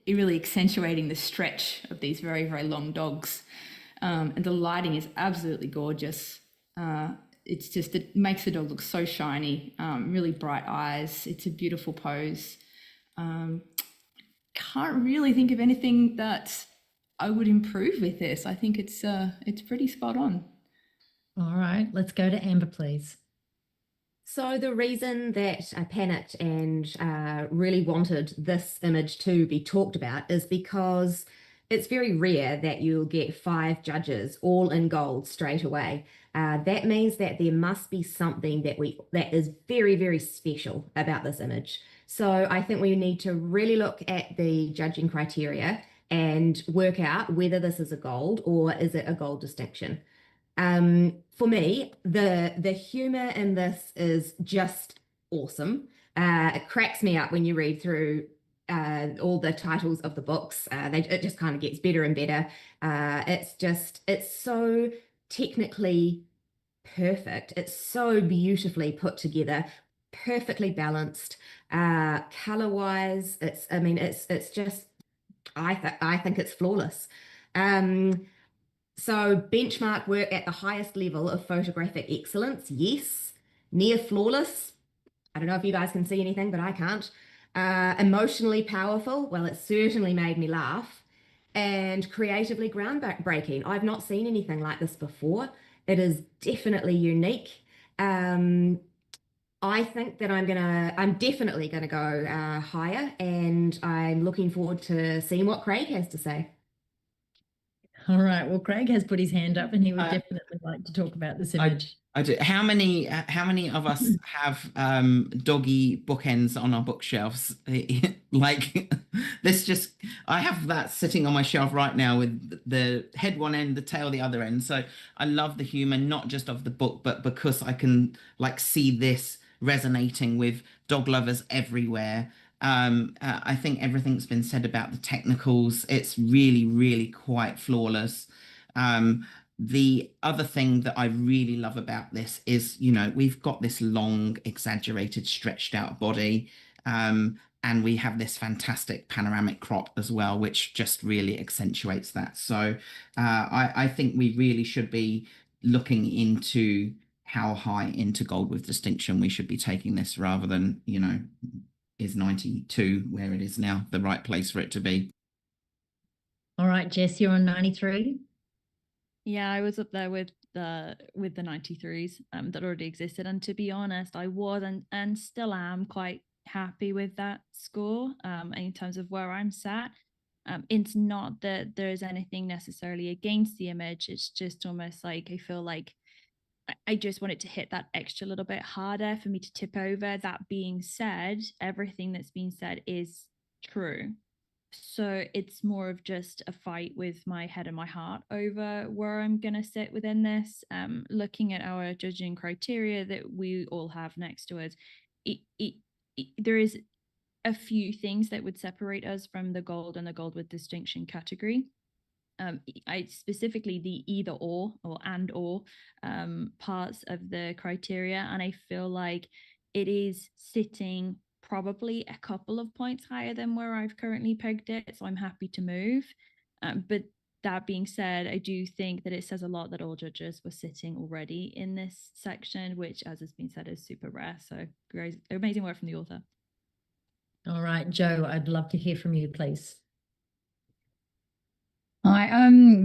really accentuating the stretch of these very, very long dogs. And the lighting is absolutely gorgeous. It makes the dog look so shiny, really bright eyes. It's a beautiful pose. Can't really think of anything that I would improve with this. I think it's pretty spot on. All right, let's go to Amber, please. So the reason that I panicked and really wanted this image to be talked about is because it's very rare that you'll get 5 judges all in gold straight away. That means that there must be something that is very, very special about this image. So I think we need to really look at the judging criteria and work out whether this is a gold or is it a gold distinction. For me, the humor in this is just awesome. It cracks me up when you read through all the titles of the books. It just kind of gets better and better. It's so technically perfect. It's so beautifully put together, perfectly balanced. Color-wise, it's just, I think it's flawless. So benchmark work at the highest level of photographic excellence, yes. Near flawless, I don't know if you guys can see anything, but I can't. Emotionally powerful, well, it certainly made me laugh. And creatively groundbreaking. I've not seen anything like this before. It is definitely unique. I think that I'm definitely gonna go higher, and I'm looking forward to seeing what Craig has to say. All right. Well, Craig has put his hand up and he would definitely like to talk about this image. I do. How many of us have doggy bookends on our bookshelves? Like this I have that sitting on my shelf right now with the head one end, the tail the other end. So I love the humor, not just of the book, but because I can like see this resonating with dog lovers everywhere. I think everything's been said about the technicals. It's really, really quite flawless. The other thing that I really love about this is, we've got this long, exaggerated, stretched out body. And we have this fantastic panoramic crop as well, which just really accentuates that. So I think we really should be looking into how high into gold with distinction we should be taking this, rather than, is 92 where it is now the right place for it to be? All right, Jess, you're on 93. Yeah, I was up there with the 93s that already existed, and to be honest, I was and still am quite happy with that score in terms of where I'm sat. It's not that there's anything necessarily against the image. It's just almost like I feel like I just want it to hit that extra little bit harder for me to tip over. That being said, everything that's been said is true. So it's more of just a fight with my head and my heart over where I'm going to sit within this. Looking at our judging criteria that we all have next to us, there is a few things that would separate us from the gold and the gold with distinction category. I specifically the either or and or parts of the criteria, and I feel like it is sitting probably a couple of points higher than where I've currently pegged it, so I'm happy to move. But that being said, I do think that it says a lot that all judges were sitting already in this section, which, as has been said, is super rare. So great, amazing work from the author. All right, Joe, I'd love to hear from you, please.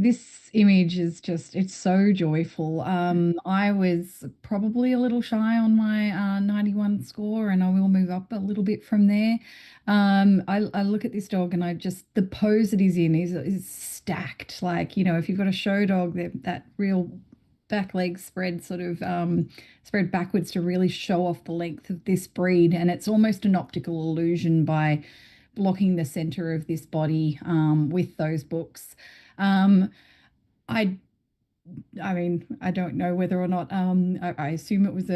This image is it's so joyful. I was probably a little shy on my 91 score, and I will move up a little bit from there. I look at this dog and the pose that he's in is stacked. Like, if you've got a show dog, that real back legs spread spread backwards to really show off the length of this breed, and it's almost an optical illusion by blocking the center of this body with those books. I don't know whether or not. I assume it was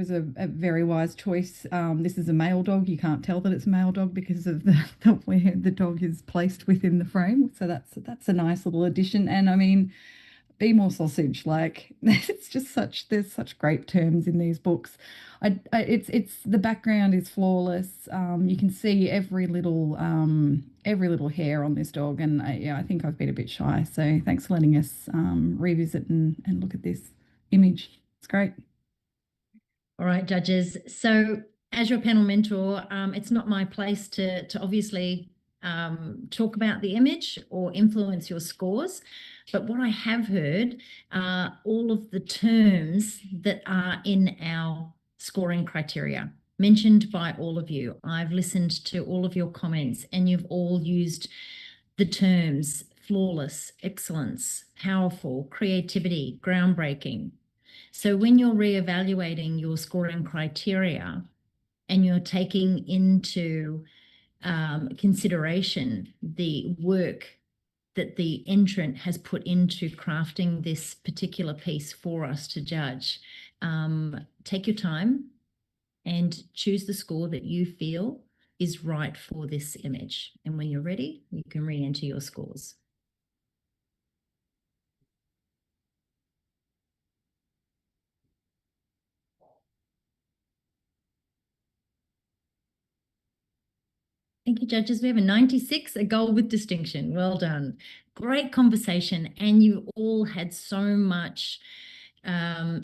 a very wise choice. This is a male dog. You can't tell that it's a male dog because of where the dog is placed within the frame. So that's a nice little addition. And be more sausage. Like there's such great terms in these books. It's the background is flawless. You can see every little hair on this dog, and yeah, I think I've been a bit shy. So thanks for letting us revisit and look at this image. It's great. All right, judges. So as your panel mentor, it's not my place to obviously talk about the image or influence your scores. But what I have heard are all of the terms that are in our scoring criteria mentioned by all of you. I've listened to all of your comments, and you've all used the terms flawless, excellence, powerful, creativity, groundbreaking. So when you're reevaluating your scoring criteria and you're taking into consideration the work that the entrant has put into crafting this particular piece for us to judge, take your time and choose the score that you feel is right for this image. And when you're ready, you can re-enter your scores. Thank you, judges. We have a 96, a goal with distinction. Well done. Great conversation. And you all had so much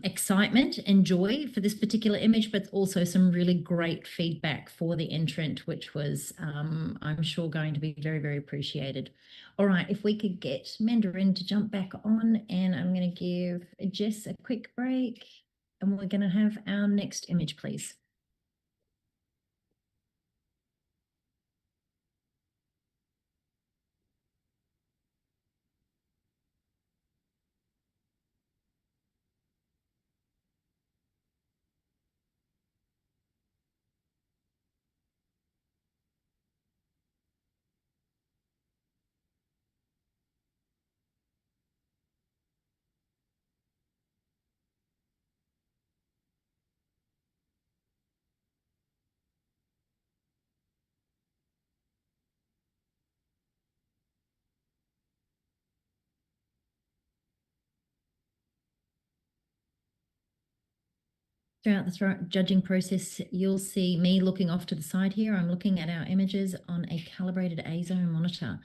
excitement and joy for this particular image, but also some really great feedback for the entrant, which was, I'm sure, going to be very, very appreciated. All right, if we could get Mandarin to jump back on, and I'm going to give Jess a quick break, and we're going to have our next image, please. Throughout the judging process, you'll see me looking off to the side here. I'm looking at our images on a calibrated A-zone monitor,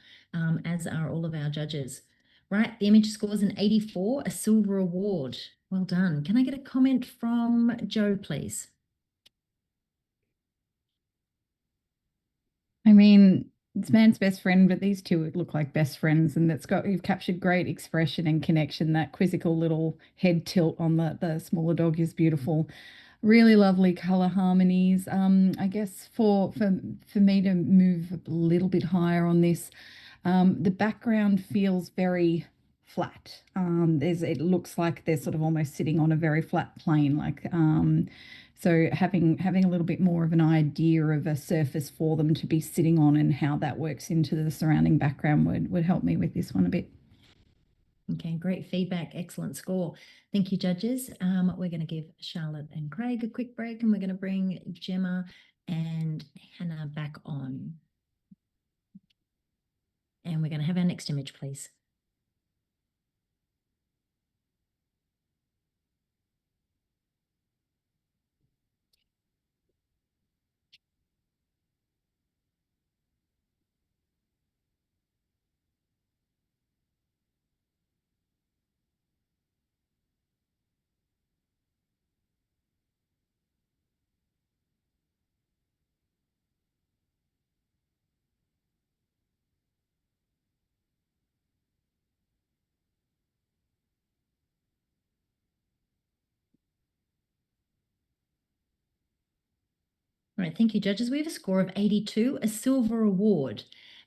as are all of our judges. Right, the image scores an 84, a silver award. Well done. Can I get a comment from Joe, please? I mean, it's man's best friend, but these two look like best friends, and you've captured great expression and connection. That quizzical little head tilt on the smaller dog is beautiful. Really lovely color harmonies. I guess for me to move a little bit higher on this, the background feels very flat. It looks like they're sort of almost sitting on a very flat plane, like so having a little bit more of an idea of a surface for them to be sitting on and how that works into the surrounding background would help me with this one a bit. Okay, great feedback, excellent score. Thank you, judges. We're going to give Charlotte and Craig a quick break, and we're going to bring Gemma and Hannah back on. And we're going to have our next image, please. All right, thank you, judges. We have a score of 82, a silver award.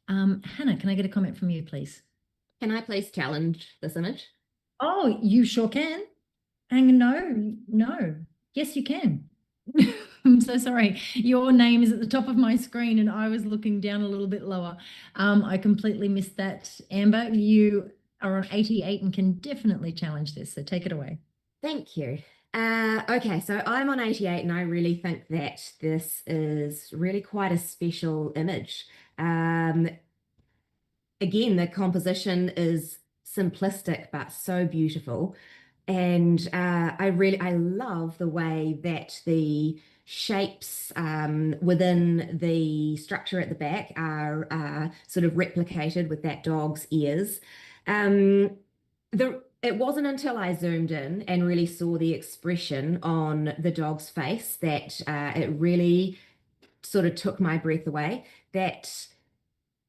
Hannah, can I get a comment from you, please? Can I please challenge this image? Oh, you sure can. And no. Yes, you can. I'm so sorry. Your name is at the top of my screen and I was looking down a little bit lower. I completely missed that, Amber. You are on 88 and can definitely challenge this, so take it away. Thank you. Okay, so I'm on 88 and I really think that this is really quite a special image. Again, the composition is simplistic but so beautiful. And I love the way that the shapes within the structure at the back are sort of replicated with that dog's ears. It wasn't until I zoomed in and really saw the expression on the dog's face that it really sort of took my breath away. That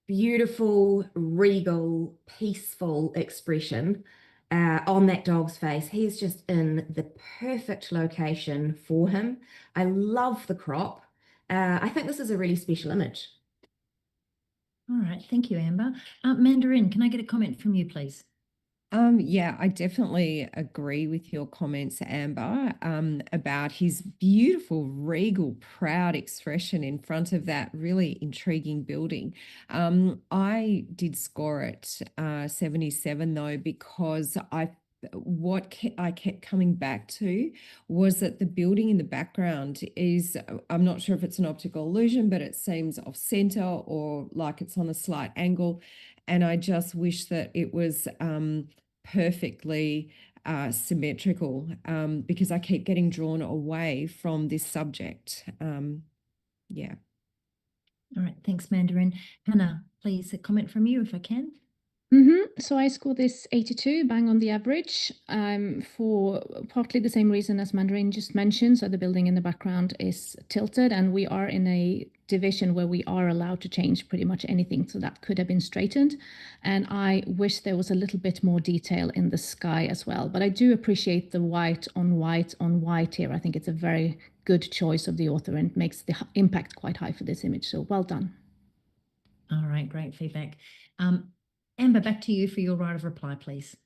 beautiful, regal, peaceful expression on that dog's face. He's just in the perfect location for him. I love the crop. I think this is a really special image. All right, thank you, Amber. Mandarin, can I get a comment from you, please? Yeah, I definitely agree with your comments, Amber, about his beautiful, regal, proud expression in front of that really intriguing building. I did score it 77 though, because I kept coming back to was that the building in the background is, I'm not sure if it's an optical illusion, but it seems off center or like it's on a slight angle. And I just wish that it was perfectly symmetrical, because I keep getting drawn away from this subject. Yeah. All right, thanks, Mandarin. Hannah, please a comment from you if I can. So I scored this 82, bang on the average, for partly the same reason as Mandarin just mentioned. So the building in the background is tilted, and we are in a division where we are allowed to change pretty much anything. So that could have been straightened. And I wish there was a little bit more detail in the sky as well. But I do appreciate the white on white on white here. I think it's a very good choice of the author and makes the impact quite high for this image. So well done. All right, great feedback. Amber, back to you for your right of reply, please.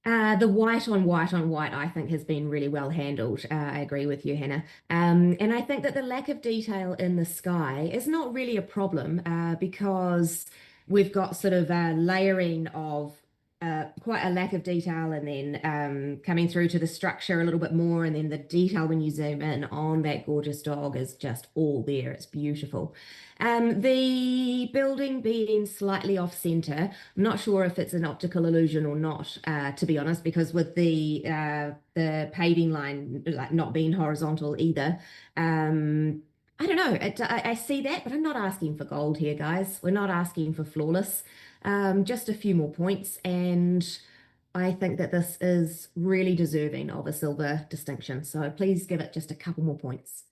The white on white on white, I think, has been really well handled. I agree with you, Hannah. And I think that the lack of detail in the sky is not really a problem because we've got sort of a layering of quite a lack of detail, and then coming through to the structure a little bit more, and then the detail when you zoom in on that gorgeous dog is just all there. It's beautiful. The building being slightly off center, I'm not sure if it's an optical illusion or not, to be honest, because with the paving line like not being horizontal either. I don't know. I see that, but I'm not asking for gold here, guys. We're not asking for flawless. Just a few more points, and I think that this is really deserving of a silver distinction. So please give it just a couple more points.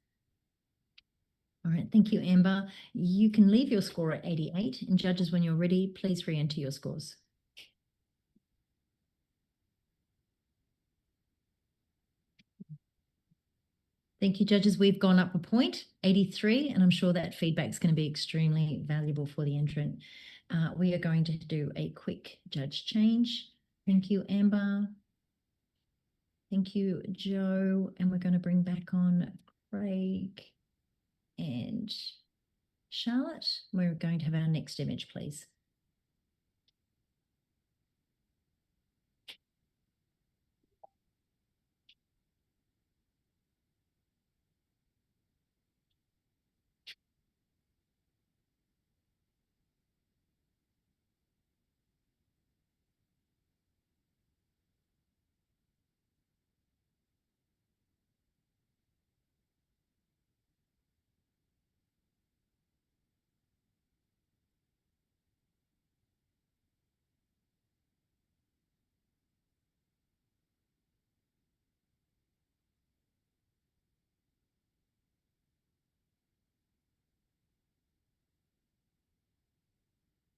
All right, thank you, Amber. You can leave your score at 88, and judges, when you're ready, please re-enter your scores. Thank you, judges. We've gone up a point, 83, and I'm sure that feedback is going to be extremely valuable for the entrant. We are going to do a quick judge change. Thank you, Amber. Thank you, Joe. And we're going to bring back on Craig and Charlotte. We're going to have our next image, please.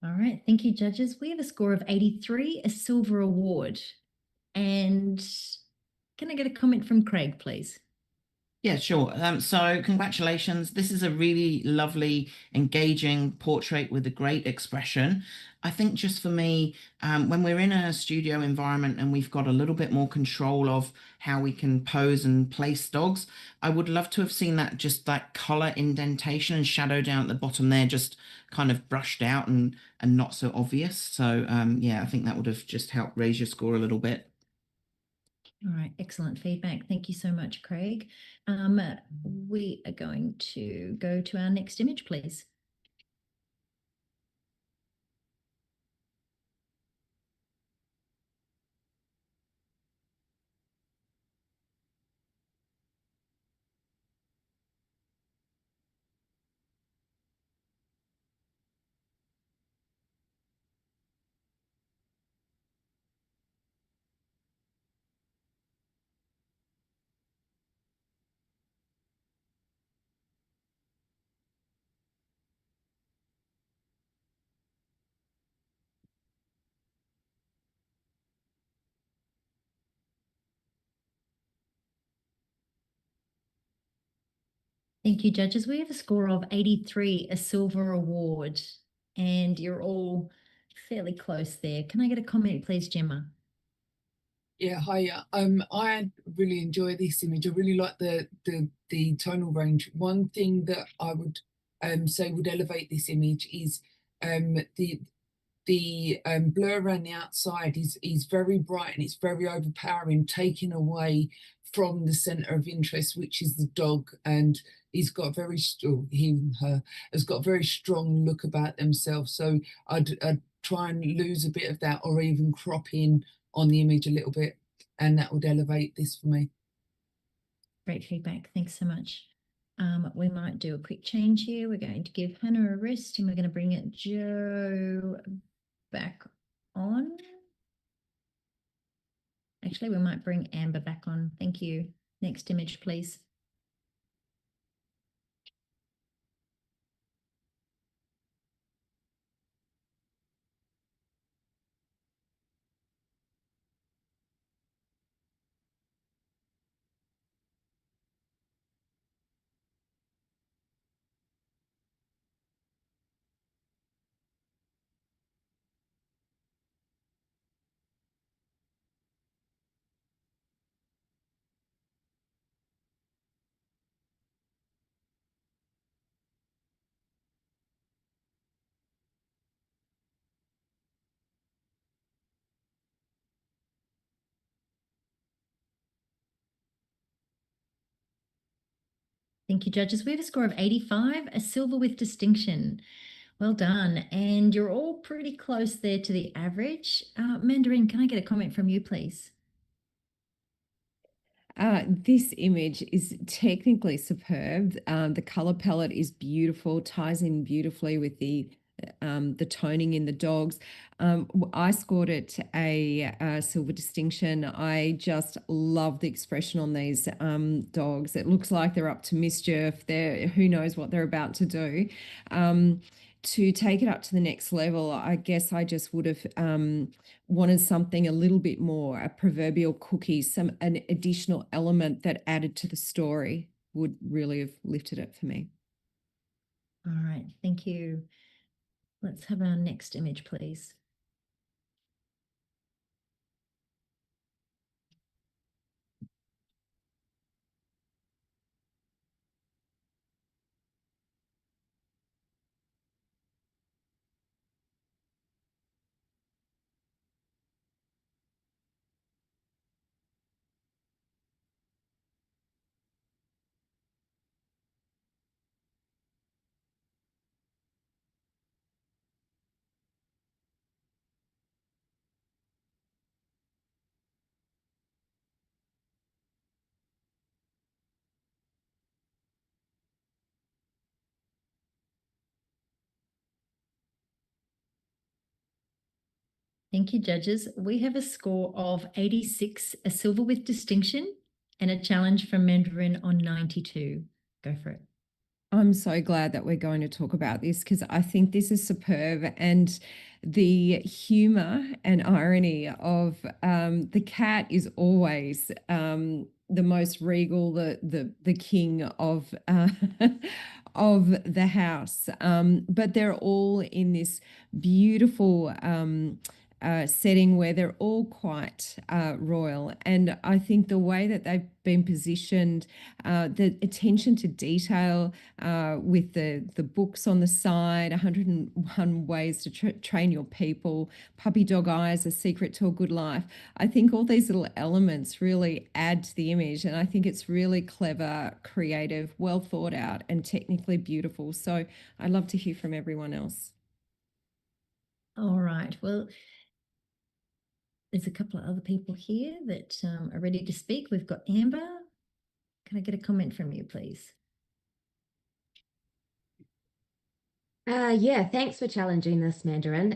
All right, thank you, judges. We have a score of 83, a silver award. And can I get a comment from Craig, please? Yeah, sure. So congratulations. This is a really lovely, engaging portrait with a great expression. I think just for me, when we're in a studio environment and we've got a little bit more control of how we can pose and place dogs, I would love to have seen that, just that color indentation and shadow down at the bottom there, just kind of brushed out and not so obvious. So yeah, I think that would have just helped raise your score a little bit. All right, excellent feedback. Thank you so much, Craig. We are going to go to our next image, please. Thank you, judges. We have a score of 83, a silver award, and you're all fairly close there. Can I get a comment, please, Gemma? Yeah, hi. I really enjoy this image. I really like the tonal range. One thing that I would say would elevate this image is the blur around the outside is very bright and it's very overpowering, taking away from the center of interest, which is the dog, and he's got very strong, her has got a very strong look about themselves. So I'd try and lose a bit of that, or even crop in on the image a little bit, and that would elevate this for me. Great feedback. Thanks so much. We might do a quick change here. We're going to give Hannah a rest and we're going to bring it Joe back on. Actually, we might bring Amber back on. Thank you. Next image, please. Thank you, judges. We have a score of 85, a silver with distinction. Well done. And you're all pretty close there to the average. Mandarin, can I get a comment from you, please? This image is technically superb. The color palette is beautiful, ties in beautifully with the toning in the dogs. I scored it a silver distinction. I just love the expression on these dogs. It looks like they're up to mischief. Who knows what they're about to do. To take it up to the next level, I guess I just would have wanted something a little bit more, a proverbial cookie, an additional element that added to the story would really have lifted it for me. All right, thank you. Let's have our next image, please. Thank you, judges. We have a score of 86, a silver with distinction, and a challenge from Mandarin on 92. Go for it. I'm so glad that we're going to talk about this because I think this is superb, and the humor and irony of the cat is always the most regal, the king of of the house. But they're all in this beautiful setting where they're all quite royal, and I think the way that they've been positioned, the attention to detail with the books on the side, 101 ways to train your people, puppy dog eyes, a secret to a good life. I think all these little elements really add to the image, and I think it's really clever, creative, well thought out, and technically beautiful. So I'd love to hear from everyone else. All right, well, there's a couple of other people here that are ready to speak. We've got Amber. Can I get a comment from you, please? Yeah, thanks for challenging this, Mandarin.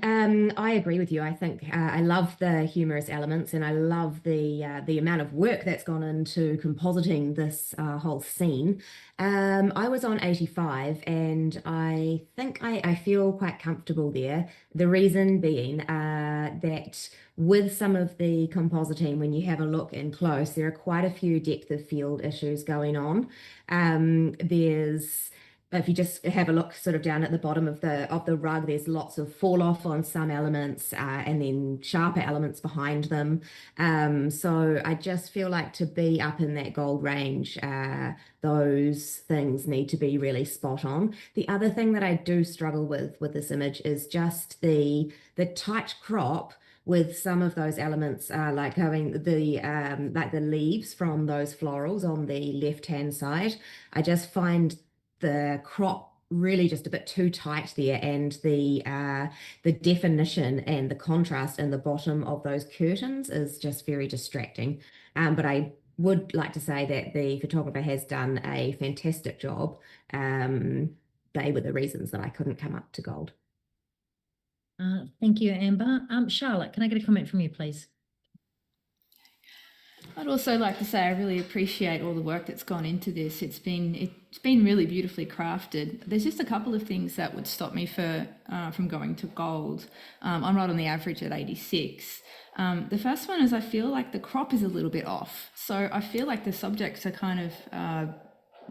I agree with you. I think I love the humorous elements, and I love the amount of work that's gone into compositing this whole scene. I was on 85, and I think I feel quite comfortable there. The reason being that with some of the compositing, when you have a look in close, there are quite a few depth of field issues going on. There's If you just have a look sort of down at the bottom of the rug, there's lots of fall off on some elements, and then sharper elements behind them. So I just feel like to be up in that gold range, those things need to be really spot on. The other thing that I do struggle with this image is just the tight crop with some of those elements, like having the leaves from those florals on the left hand side. I just find the crop really just a bit too tight there, and the definition and the contrast in the bottom of those curtains is just very distracting. But I would like to say that the photographer has done a fantastic job. They were the reasons that I couldn't come up to gold. Thank you, Amber. Charlotte, can I get a comment from you, please? I'd also like to say I really appreciate all the work that's gone into this. It's been really beautifully crafted. There's just a couple of things that would stop me from going to gold. I'm right on the average at 86. The first one is I feel like the crop is a little bit off. So I feel like the subjects are kind of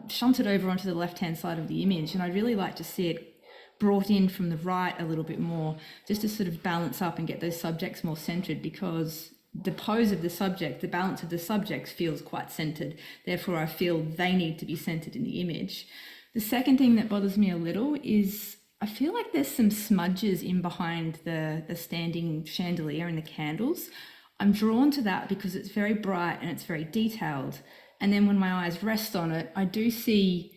shunted over onto the left-hand side of the image, and I'd really like to see it brought in from the right a little bit more, just to sort of balance up and get those subjects more centered, because the pose of the subject, the balance of the subjects feels quite centered. Therefore, I feel they need to be centered in the image. The second thing that bothers me a little is I feel like there's some smudges in behind the standing chandelier and the candles. I'm drawn to that because it's very bright and it's very detailed. And then when my eyes rest on it, I do see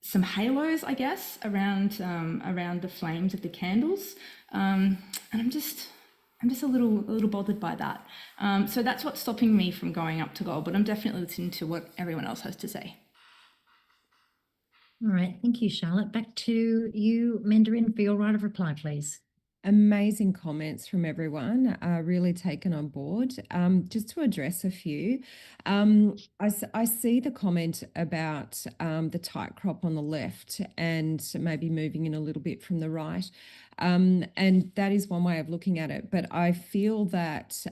some halos, I guess, around the flames of the candles. And I'm just a little bothered by that. So that's what's stopping me from going up to gold, but I'm definitely listening to what everyone else has to say. All right, thank you, Charlotte. Back to you, Mandarin, for your right of reply, please. Amazing comments from everyone, really taken on board. Just to address a few, I see the comment about the tight crop on the left and maybe moving in a little bit from the right. And that is one way of looking at it. But I feel that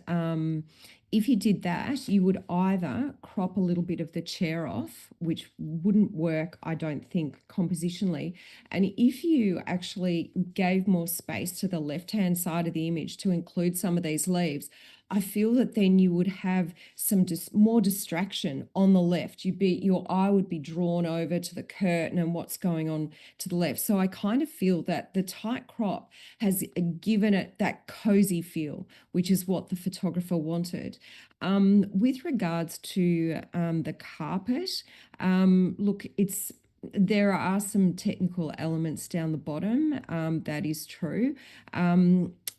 if you did that, you would either crop a little bit of the chair off, which wouldn't work, I don't think, compositionally. And if you actually gave more space to the left-hand side of the image to include some of these leaves, I feel that then you would have some more distraction on the left. Your eye would be drawn over to the curtain and what's going on to the left. So I kind of feel that the tight crop has given it that cozy feel, which is what the photographer wanted. With regards to the carpet, look, there are some technical elements down the bottom. That is true.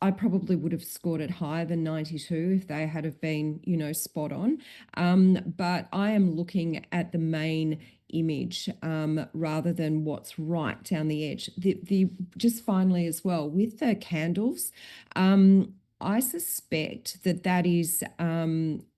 I probably would have scored it higher than 92 if they had have been, spot on. But I am looking at the main image rather than what's right down the edge. Just finally as well, with the candles, I suspect that is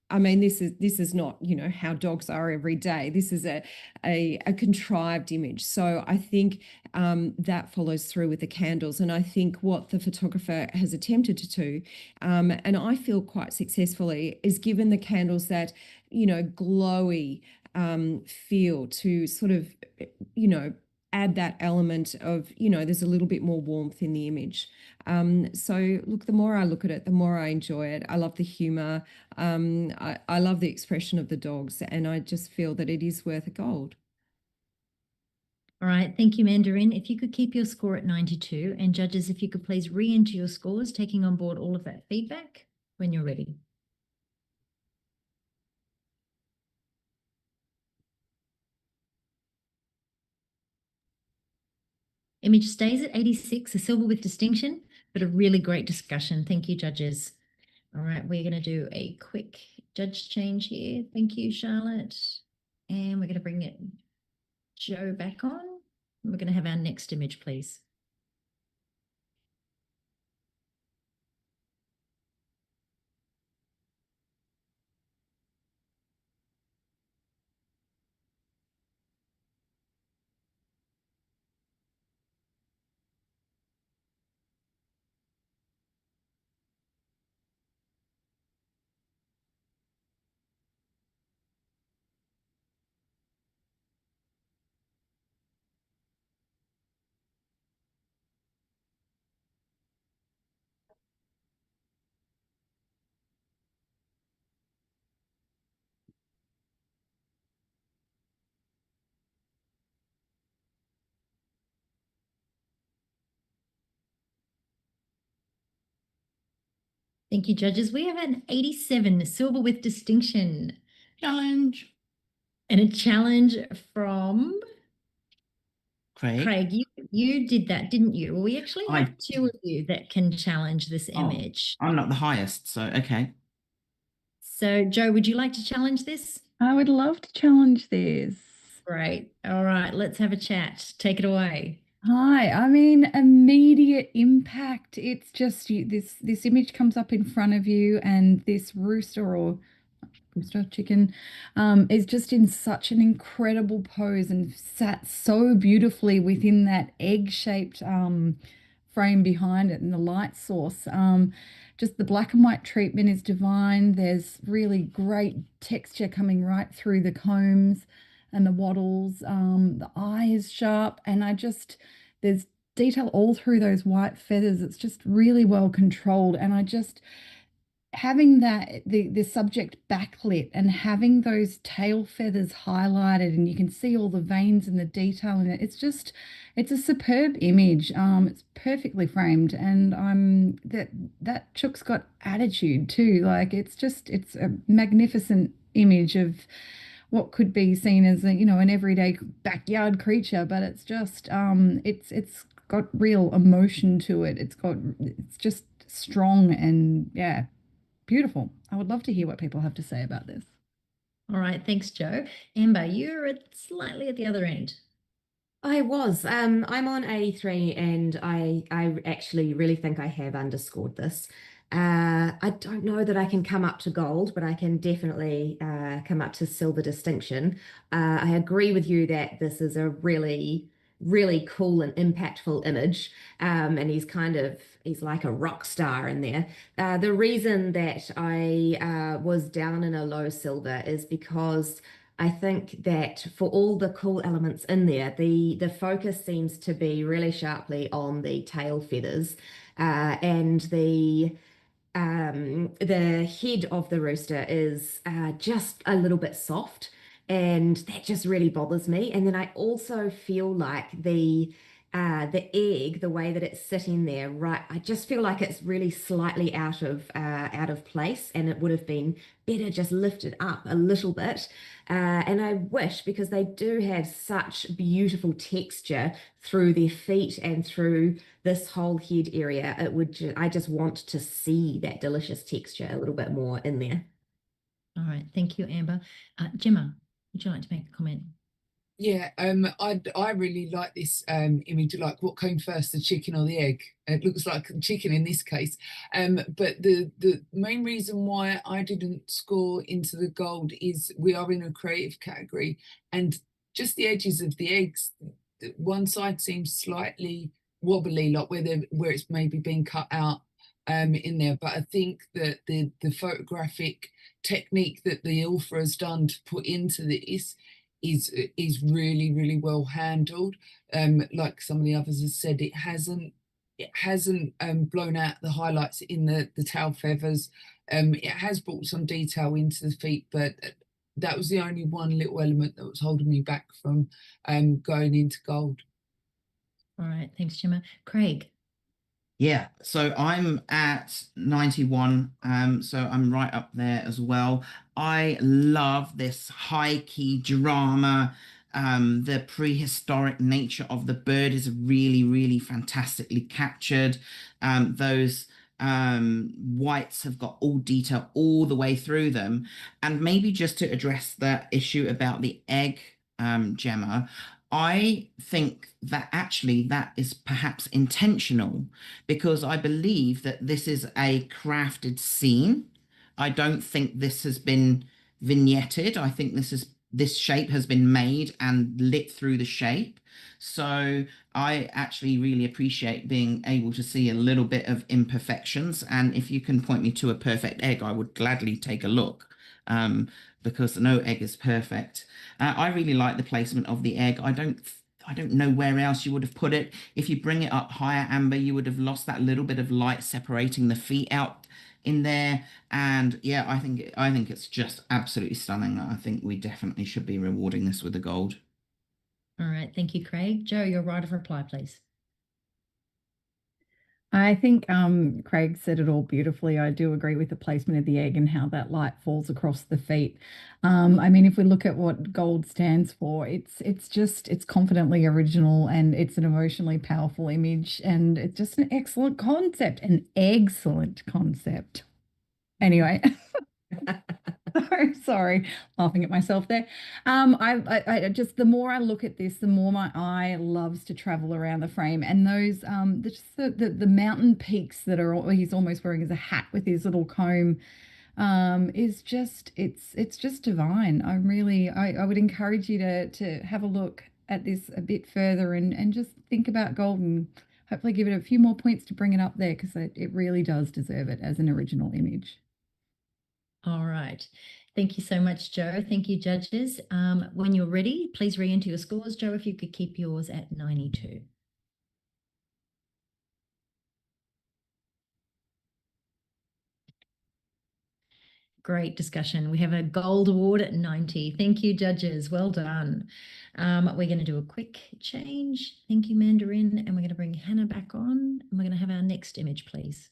this is not, how dogs are every day. This is a contrived image. So I think that follows through with the candles. And I think what the photographer has attempted to do, and I feel quite successfully, is given the candles that, glowy feel to sort of, add that element of, there's a little bit more warmth in the image. So look, the more I look at it, the more I enjoy it. I love the humor. I love the expression of the dogs, and I just feel that it is worth a gold. All right, thank you, Mandarin. If you could keep your score at 92, and judges, if you could please re-enter your scores, taking on board all of that feedback when you're ready. Image stays at 86, a silver with distinction, but a really great discussion. Thank you, judges. All right, we're going to do a quick judge change here. Thank you, Charlotte. And we're going to bring it Joe back on. We're going to have our next image, please. Thank you, judges. We have an 87, silver with distinction. Challenge. And a challenge from Craig. Craig. You did that, didn't you? Well, we actually have two of you that can challenge this image. I'm not the highest, so okay. So, Jo, would you like to challenge this? I would love to challenge this. Great. All right, let's have a chat. Take it away. Hi, I mean immediate impact. It's just this image comes up in front of you, and this rooster or chicken is just in such an incredible pose and sat so beautifully within that egg-shaped frame behind it and the light source. Just the black and white treatment is divine. There's really great texture coming right through the combs and the wattles. The eye is sharp, and there's detail all through those white feathers. It's just really well controlled, and having the subject backlit and having those tail feathers highlighted, and you can see all the veins and the detail in it. It's a superb image. It's perfectly framed, and that chook's got attitude too. Like it's a magnificent image of what could be seen as an everyday backyard creature, but it's just it's got real emotion to it. It's just strong and beautiful. I would love to hear what people have to say about this. All right, thanks, Jo. Amber, you're slightly at the other end. I was. I'm on 83, and I actually really think I have underscored this. I don't know that I can come up to gold, but I can definitely come up to silver distinction. I agree with you that this is a really, really cool and impactful image. And he's like a rock star in there. The reason that I was down in a low silver is because I think that for all the cool elements in there, the focus seems to be really sharply on the tail feathers, and the head of the rooster is just a little bit soft, and that just really bothers me. And then I also feel like the egg, the way that it's sitting there, right, I just feel like it's really slightly out of place, and it would have been better just lifted up a little bit. And I wish, because they do have such beautiful texture through their feet and through this whole head area, I just want to see that delicious texture a little bit more in there. All right, thank you, Amber. Gemma, would you like to make a comment? Yeah, I really like this image. Like, what came first, the chicken or the egg? It looks like chicken in this case. But the main reason why I didn't score into the gold is we are in a creative category, and just the edges of the eggs, one side seems slightly wobbly, like where it's maybe been cut out in there. But I think that the photographic technique that the author has done to put into this is really, really well handled. Like some of the others have said, it hasn't blown out the highlights in the tail feathers. It has brought some detail into the feet, but that was the only one little element that was holding me back from going into gold. All right, thanks, Gemma. Craig. Yeah, so I'm at 91, so I'm right up there as well. I love this high key drama. The prehistoric nature of the bird is really, really fantastically captured. Those whites have got all detail all the way through them. And maybe just to address the issue about the egg, Gemma, I think that actually that is perhaps intentional, because I believe that this is a crafted scene. I don't think this has been vignetted. I think this shape has been made and lit through the shape. So I actually really appreciate being able to see a little bit of imperfections. And if you can point me to a perfect egg, I would gladly take a look. Because no egg is perfect. I really like the placement of the egg. I don't know where else you would have put it. If you bring it up higher, Amber, you would have lost that little bit of light separating the feet out in there. And yeah, I think it's just absolutely stunning. I think we definitely should be rewarding this with a gold. All right, thank you, Craig. Jo, your right of reply, please. I think Craig said it all beautifully. I do agree with the placement of the egg and how that light falls across the feet. I mean, if we look at what gold stands for, it's confidently original and it's an emotionally powerful image and it's just an excellent concept, an excellent concept. Anyway. Sorry, laughing at myself there. I just the more I look at this, the more my eye loves to travel around the frame, and those just the mountain peaks that are he's almost wearing as a hat with his little comb, is just it's just divine. I would encourage you to have a look at this a bit further and just think about gold and hopefully give it a few more points to bring it up there because it really does deserve it as an original image. All right. Thank you so much, Joe. Thank you, judges. When you're ready, please re-enter your scores. Joe, if you could keep yours at 92. Great discussion. We have a gold award at 90. Thank you, judges. Well done. We're going to do a quick change. Thank you, Mandarin. And we're going to bring Hannah back on. And we're going to have our next image, please.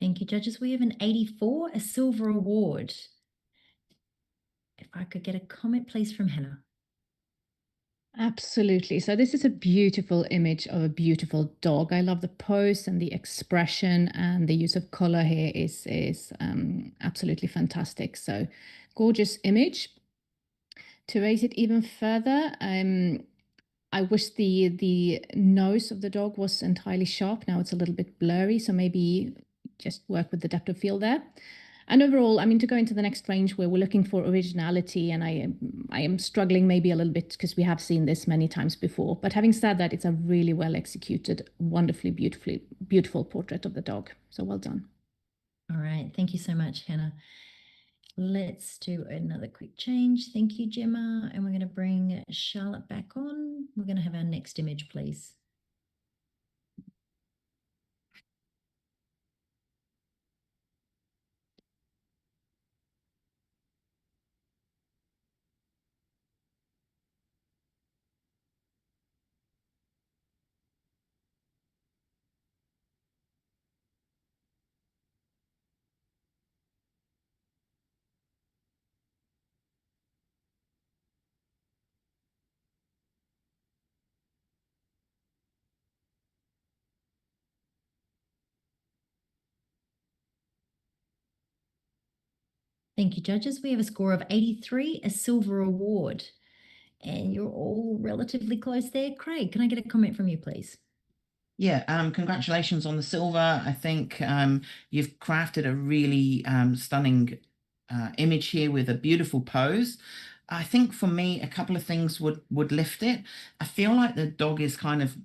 Thank you, judges. We have an 84, a silver award. If I could get a comment, please, from Hannah. Absolutely. So this is a beautiful image of a beautiful dog. I love the pose and the expression, and the use of color here is absolutely fantastic. So gorgeous image. To raise it even further, I wish the nose of the dog was entirely sharp. Now it's a little bit blurry, so maybe just work with the depth of field there. And overall, I mean, to go into the next range where we're looking for originality, and I am struggling maybe a little bit because we have seen this many times before. But having said that, it's a really well executed, wonderfully, beautiful portrait of the dog. So well done. All right. Thank you so much, Hannah. Let's do another quick change. Thank you, Gemma. And we're going to bring Charlotte back on. We're going to have our next image, please. Thank you, judges. We have a score of 83, a silver award. And you're all relatively close there. Craig, can I get a comment from you, please? Yeah, congratulations on the silver. I think you've crafted a really stunning image here with a beautiful pose. I think for me, a couple of things would lift it. I feel like the dog is kind of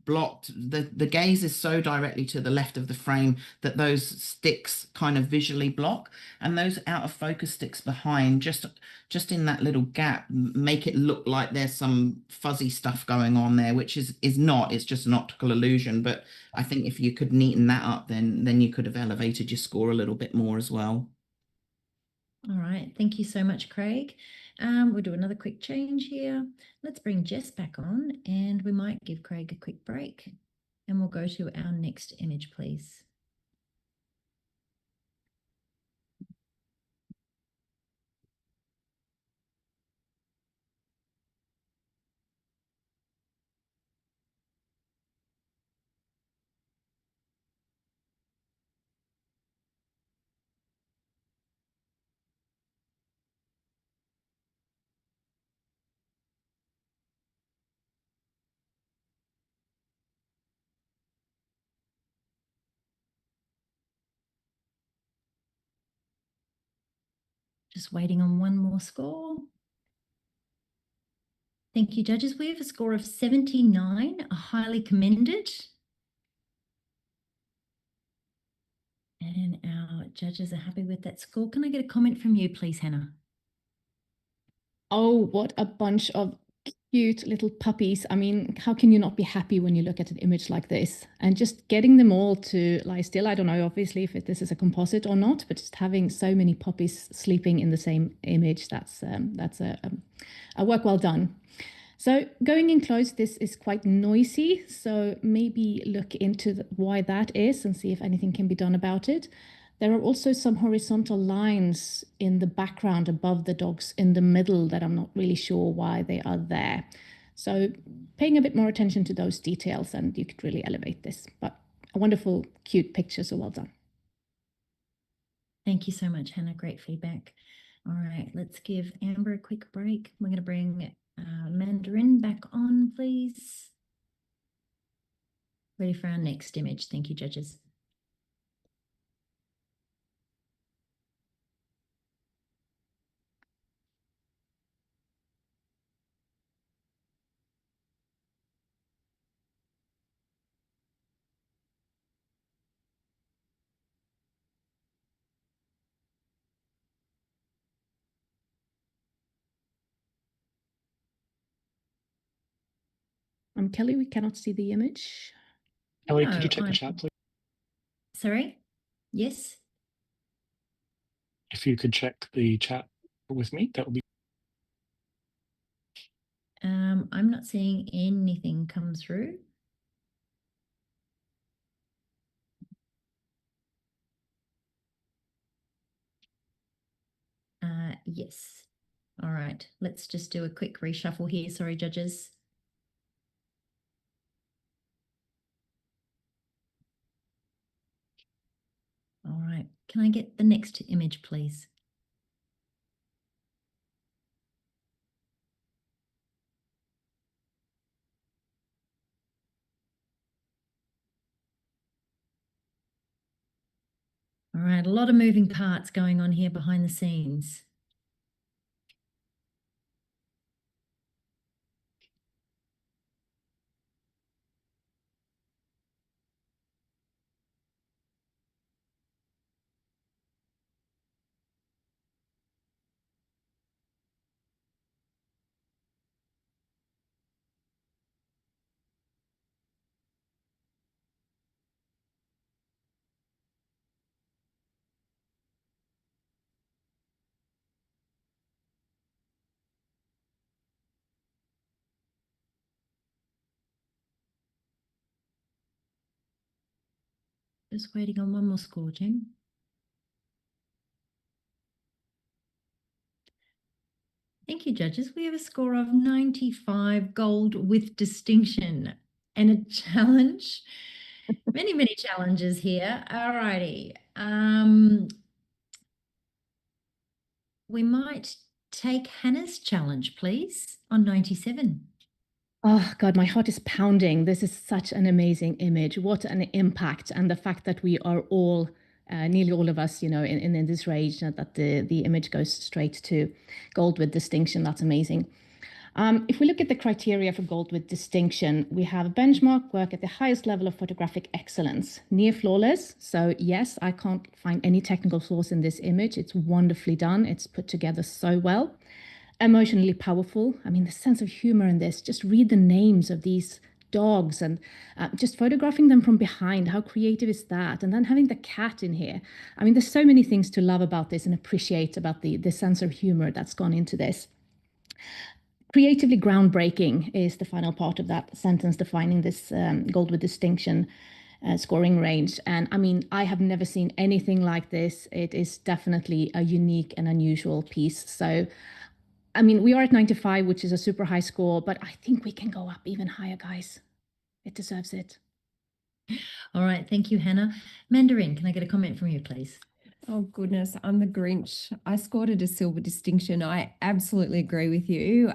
blocked. The gaze is so directly to the left of the frame that those sticks kind of visually block, and those out of focus sticks behind, just in that little gap, make it look like there's some fuzzy stuff going on there, which is not. It's just an optical illusion. But I think if you could neaten that up, then you could have elevated your score a little bit more as well. All right. Thank you so much, Craig. We'll do another quick change here. Let's bring Jess back on, and we might give Craig a quick break, and we'll go to our next image, please. Just waiting on one more score. Thank you, judges. We have a score of 79, highly commended. And our judges are happy with that score. Can I get a comment from you, please, Hannah? Oh, what a bunch of cute little puppies. I mean, how can you not be happy when you look at an image like this? And just getting them all to lie still. I don't know, obviously, if this is a composite or not, but just having so many puppies sleeping in the same image, that's a work well done. So going in close, this is quite noisy. So maybe look into why that is and see if anything can be done about it. There are also some horizontal lines in the background above the dogs in the middle that I'm not really sure why they are there. So paying a bit more attention to those details and you could really elevate this. But a wonderful, cute picture, so well done. Thank you so much, Hannah. Great feedback. All right, let's give Amber a quick break. We're going to bring Mandarin back on, please. Ready for our next image. Thank you, judges. Kelly, we cannot see the image. Kelly, could you check the chat, please? Sorry? Yes? If you could check the chat with me, that would be. I'm not seeing anything come through. Yes. All right, let's just do a quick reshuffle here. Sorry, judges. All right, can I get the next image, please? All right, a lot of moving parts going on here behind the scenes. Just waiting on one more score, Jen. Thank you, judges. We have a score of 95, gold with distinction, and a challenge. Many challenges here. All righty. We might take Hannah's challenge, please, on 97. Oh God, my heart is pounding. This is such an amazing image. What an impact. And the fact that we are all, nearly all of us, in this range, that the image goes straight to gold with distinction. That's amazing. If we look at the criteria for gold with distinction, we have benchmark work at the highest level of photographic excellence, near flawless. So yes, I can't find any technical flaws in this image. It's wonderfully done. It's put together so well. Emotionally powerful. I mean, the sense of humor in this, just read the names of these dogs and just photographing them from behind. How creative is that? And then having the cat in here. I mean, there's so many things to love about this and appreciate about the sense of humor that's gone into this. Creatively groundbreaking is the final part of that sentence defining this gold with distinction scoring range. And I mean, I have never seen anything like this. It is definitely a unique and unusual piece. So I mean, we are at 95, which is a super high score, but I think we can go up even higher, guys. It deserves it. All right, thank you, Hannah. Mandarin, can I get a comment from you, please? Oh, goodness, I'm the Grinch. I scored it a silver distinction. I absolutely agree with you.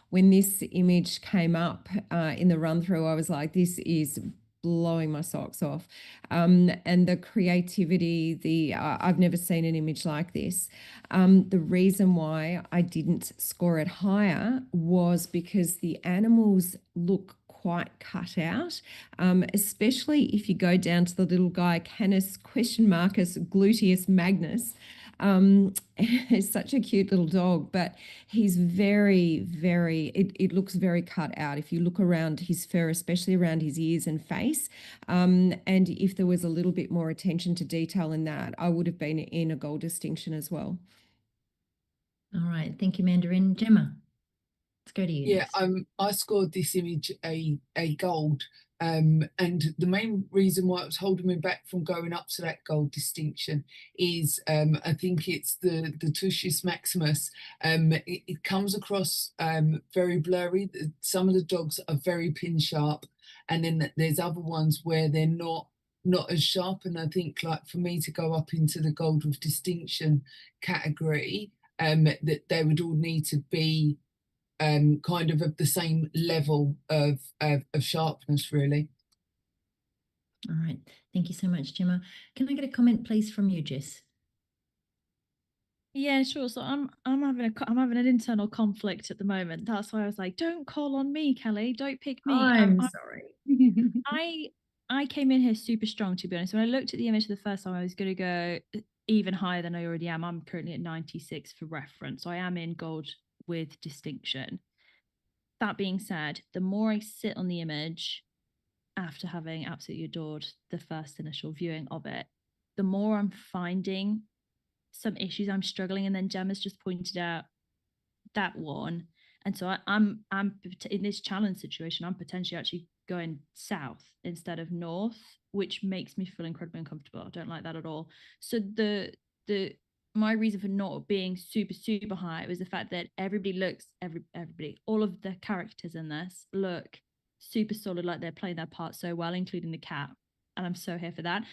When this image came up in the run through, I was like, this is blowing my socks off. And the creativity, I've never seen an image like this. The reason why I didn't score it higher was because the animals look quite cut out, especially if you go down to the little guy, Canis gluteus magnus. He's such a cute little dog, but he's it looks very cut out if you look around his fur, especially around his ears and face. And if there was a little bit more attention to detail in that, I would have been in a gold distinction as well. All right, thank you, Mandarin. Gemma, let's go to you. Yeah, next. I scored this image a gold. And the main reason why it was holding me back from going up to that gold distinction is I think it's the Tuscius Maximus. It comes across very blurry. Some of the dogs are very pin sharp, and then there's other ones where they're not as sharp. And I think, like, for me to go up into the gold with distinction category, that they would all need to be kind of the same level of sharpness, really. All right, thank you so much, Gemma. Can I get a comment, please, from you, Jess? Yeah, sure. So I'm having an internal conflict at the moment. That's why I was like, don't call on me, Kelly. Don't pick me. I'm sorry. I came in here super strong, to be honest. When I looked at the image for the first time, I was going to go even higher than I already am. I'm currently at 96 for reference. So I am in gold with distinction. That being said, the more I sit on the image after having absolutely adored the first initial viewing of it, the more I'm finding some issues, I'm struggling. And then Gemma's just pointed out that one. And so I'm in this challenge situation, I'm potentially actually going south instead of north, which makes me feel incredibly uncomfortable. I don't like that at all. So my reason for not being super high was the fact that everybody, all of the characters in this look super solid, like they're playing their part so well, including the cat. And I'm so here for that.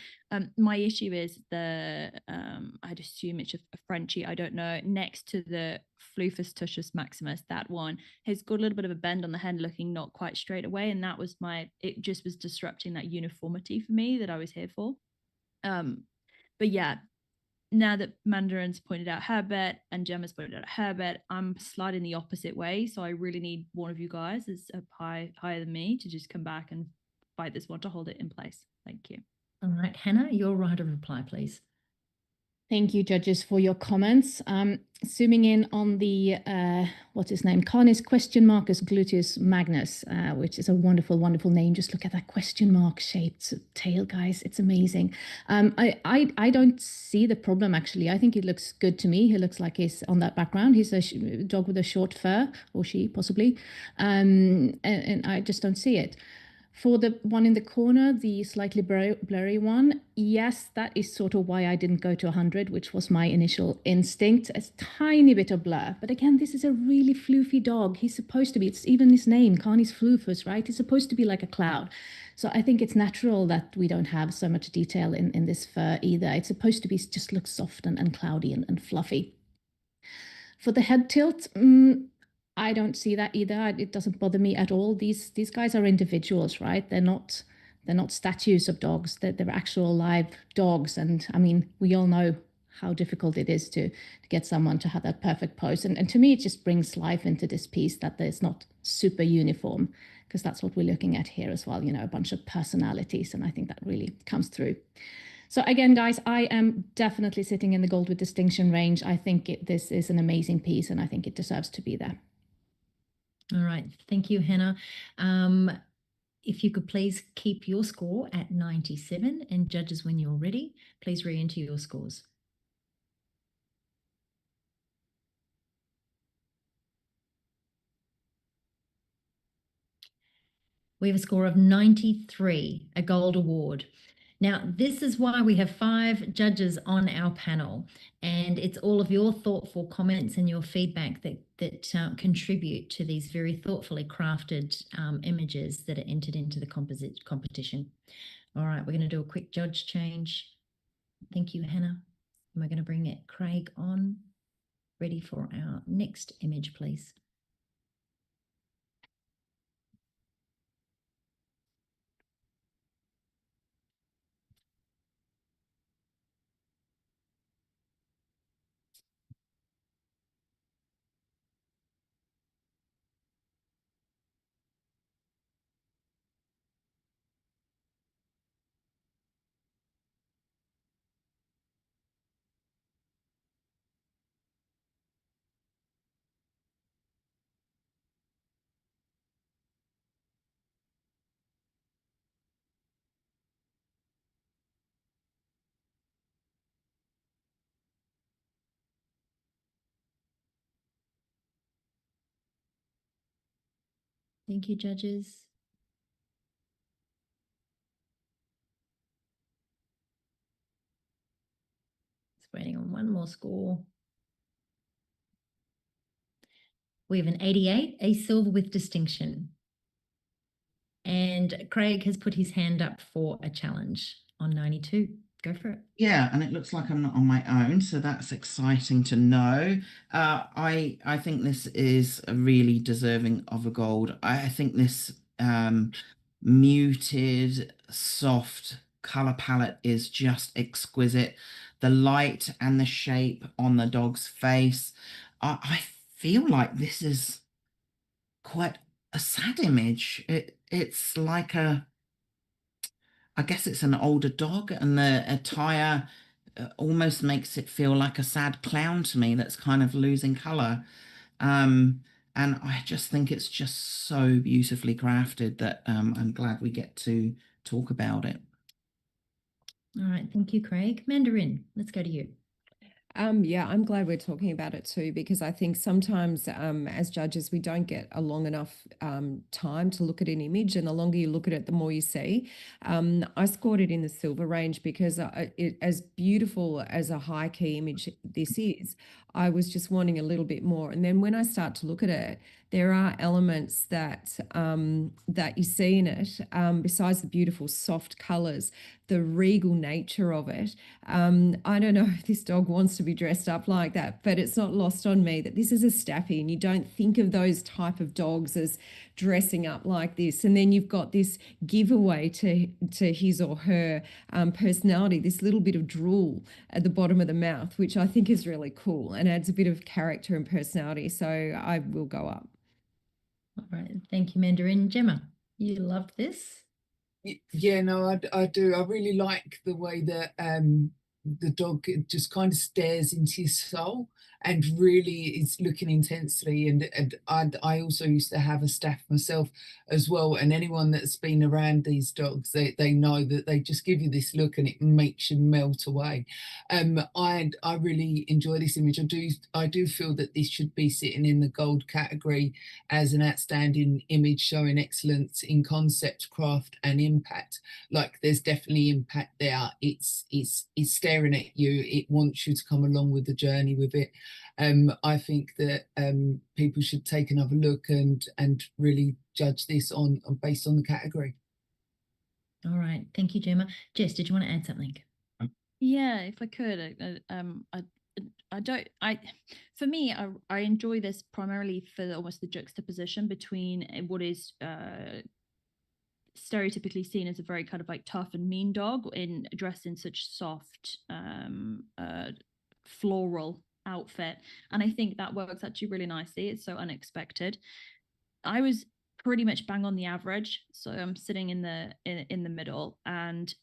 My issue is I'd assume it's a Frenchie, I don't know, next to the Fluffus Tuscius Maximus, that one has got a little bit of a bend on the head, looking not quite straight away. And that was it just was disrupting that uniformity for me that I was here for. But yeah, now that Mandarin's pointed out Herbert and Gemma's pointed out Herbert, I'm sliding the opposite way. So I really need one of you guys is higher than me to just come back and fight this one to hold it in place. Thank you. All right, Hannah, your right of reply, please. Thank you, judges, for your comments. Zooming in on the, what's his name? Canis gluteus magnus, which is a wonderful, wonderful name. Just look at that question mark shaped tail, guys. It's amazing. I don't see the problem, actually. I think it looks good to me. He looks like he's on that background. He's a dog with a short fur, or she possibly. And I just don't see it. For the one in the corner, the slightly blurry one, yes, that is sort of why I didn't go to 100, which was my initial instinct. A tiny bit of blur. But again, this is a really floofy dog. He's supposed to be, it's even his name, Canis Fluffus, right? He's supposed to be like a cloud. So I think it's natural that we don't have so much detail in this fur either. It's supposed to be just look soft and cloudy and fluffy. For the head tilt, I don't see that either. It doesn't bother me at all. These guys are individuals, right? They're not statues of dogs. They're actual live dogs. And I mean, we all know how difficult it is to get someone to have that perfect pose. And to me, it just brings life into this piece that there's not super uniform, because that's what we're looking at here as well. You know, a bunch of personalities. And I think that really comes through. So again, guys, I am definitely sitting in the gold with distinction range. I think this is an amazing piece, and I think it deserves to be there. All right, thank you, Hannah. If you could please keep your score at 97, and judges, when you're ready, please re-enter your scores. We have a score of 93, a gold award. Now, this is why we have 5 judges on our panel, and it's all of your thoughtful comments and your feedback that contribute to these very thoughtfully crafted images that are entered into the competition. All right, we're going to do a quick judge change. Thank you, Hannah. And we're going to bring it Craig on. Ready for our next image, please. Thank you, judges. Just waiting on one more score. We have an 88, a silver with distinction. And Craig has put his hand up for a challenge on 92. Go for it. Yeah, and it looks like I'm not on my own, so that's exciting to know. I think this is really deserving of a gold. I think this muted, soft color palette is just exquisite. The light and the shape on the dog's face. I feel like this is quite a sad image. It's like I guess it's an older dog, and the attire almost makes it feel like a sad clown to me that's kind of losing color. And I just think it's just so beautifully crafted that I'm glad we get to talk about it. All right, thank you, Craig. Mandarin, let's go to you. Yeah, I'm glad we're talking about it too, because I think sometimes as judges, we don't get a long enough time to look at an image, and the longer you look at it, the more you see. I scored it in the silver range because as beautiful as a high key image this is, I was just wanting a little bit more. And then when I start to look at it, there are elements that that you see in it, besides the beautiful soft colors, the regal nature of it. I don't know if this dog wants to be dressed up like that, but it's not lost on me that this is a staffy, and you don't think of those type of dogs as dressing up like this. And then you've got this giveaway to his or her personality, this little bit of drool at the bottom of the mouth, which I think is really cool and adds a bit of character and personality. So I will go up. All right, thank you, Mandarin. Gemma, you loved this? Yeah, no, I do. I really like the way that the dog just kind of stares into his soul and really is looking intensely. And I also used to have a staff myself as well. And anyone that's been around these dogs, they know that they just give you this look and it makes you melt away. I really enjoy this image. I do feel that this should be sitting in the gold category as an outstanding image showing excellence in concept, craft, and impact. Like there's definitely impact there. It's staring at you. It wants you to come along with the journey with it. I think that people should take another look and really judge this on based on the category. All right, thank you, Gemma. Jess, did you want to add something? Yeah, if I could, for me, I enjoy this primarily for almost the juxtaposition between what is stereotypically seen as a very kind of like tough and mean dog dressed in such soft floral outfit, and I think that works actually really nicely. It's so unexpected. I was pretty much bang on the average, so I'm sitting in the middle, and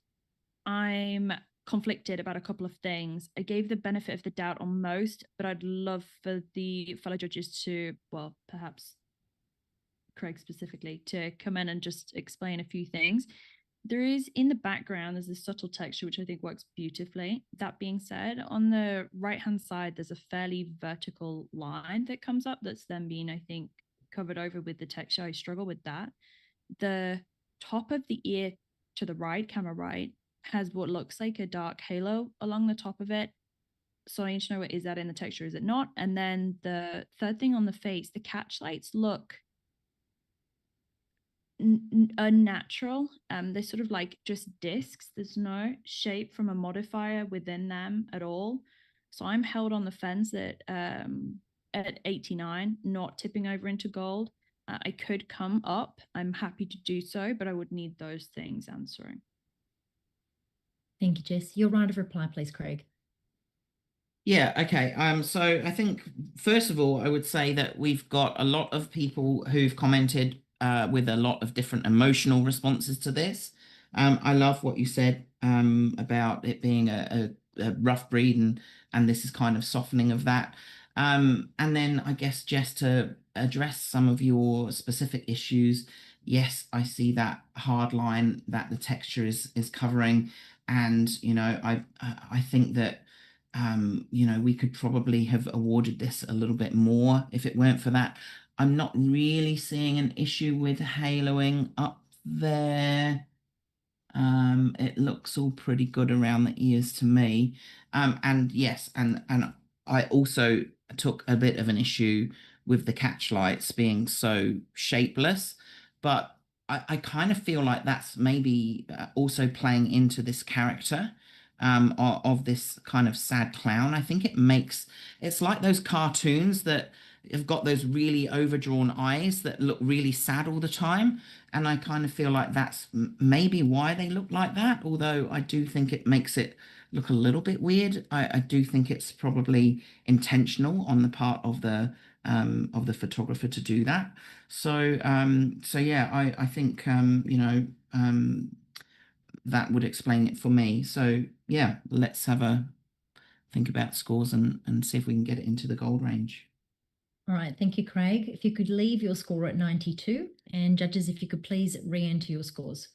I'm conflicted about a couple of things. I gave the benefit of the doubt on most, but I'd love for the fellow judges to, well, perhaps Craig specifically, to come in and just explain a few things. There is in the background, there's this subtle texture, which I think works beautifully. That being said, on the right-hand side, there's a fairly vertical line that comes up that's then being, I think, covered over with the texture. I struggle with that. The top of the ear to the right, camera right, has what looks like a dark halo along the top of it. So I need to know, is that in the texture, is it not? And then the third thing on the face, the catch lights look unnatural. They're sort of like just discs. There's no shape from a modifier within them at all. So I'm held on the fence at 89, not tipping over into gold. I could come up. I'm happy to do so, but I would need those things answering. Thank you, Jess. Your round of reply, please, Craig. Yeah, okay. So I think, first of all, I would say that we've got a lot of people who've commented with a lot of different emotional responses to this. I love what you said about it being a rough breed, and this is kind of softening of that. And then I guess just to address some of your specific issues, yes, I see that hard line that the texture is covering. And, you know, I think that you know, we could probably have awarded this a little bit more if it weren't for that. I'm not really seeing an issue with haloing up there. It looks all pretty good around the ears to me. And yes, and I also took a bit of an issue with the catch lights being so shapeless, but I kind of feel like that's maybe also playing into this character of this kind of sad clown. I think it's like those cartoons that have got those really overdrawn eyes that look really sad all the time. And I kind of feel like that's maybe why they look like that, although I do think it makes it look a little bit weird. I do think it's probably intentional on the part of the photographer to do that. So yeah, I think that would explain it for me. So yeah, let's have a think about scores and see if we can get it into the gold range. All right, thank you, Craig. If you could leave your score at 92, and judges, if you could please re-enter your scores.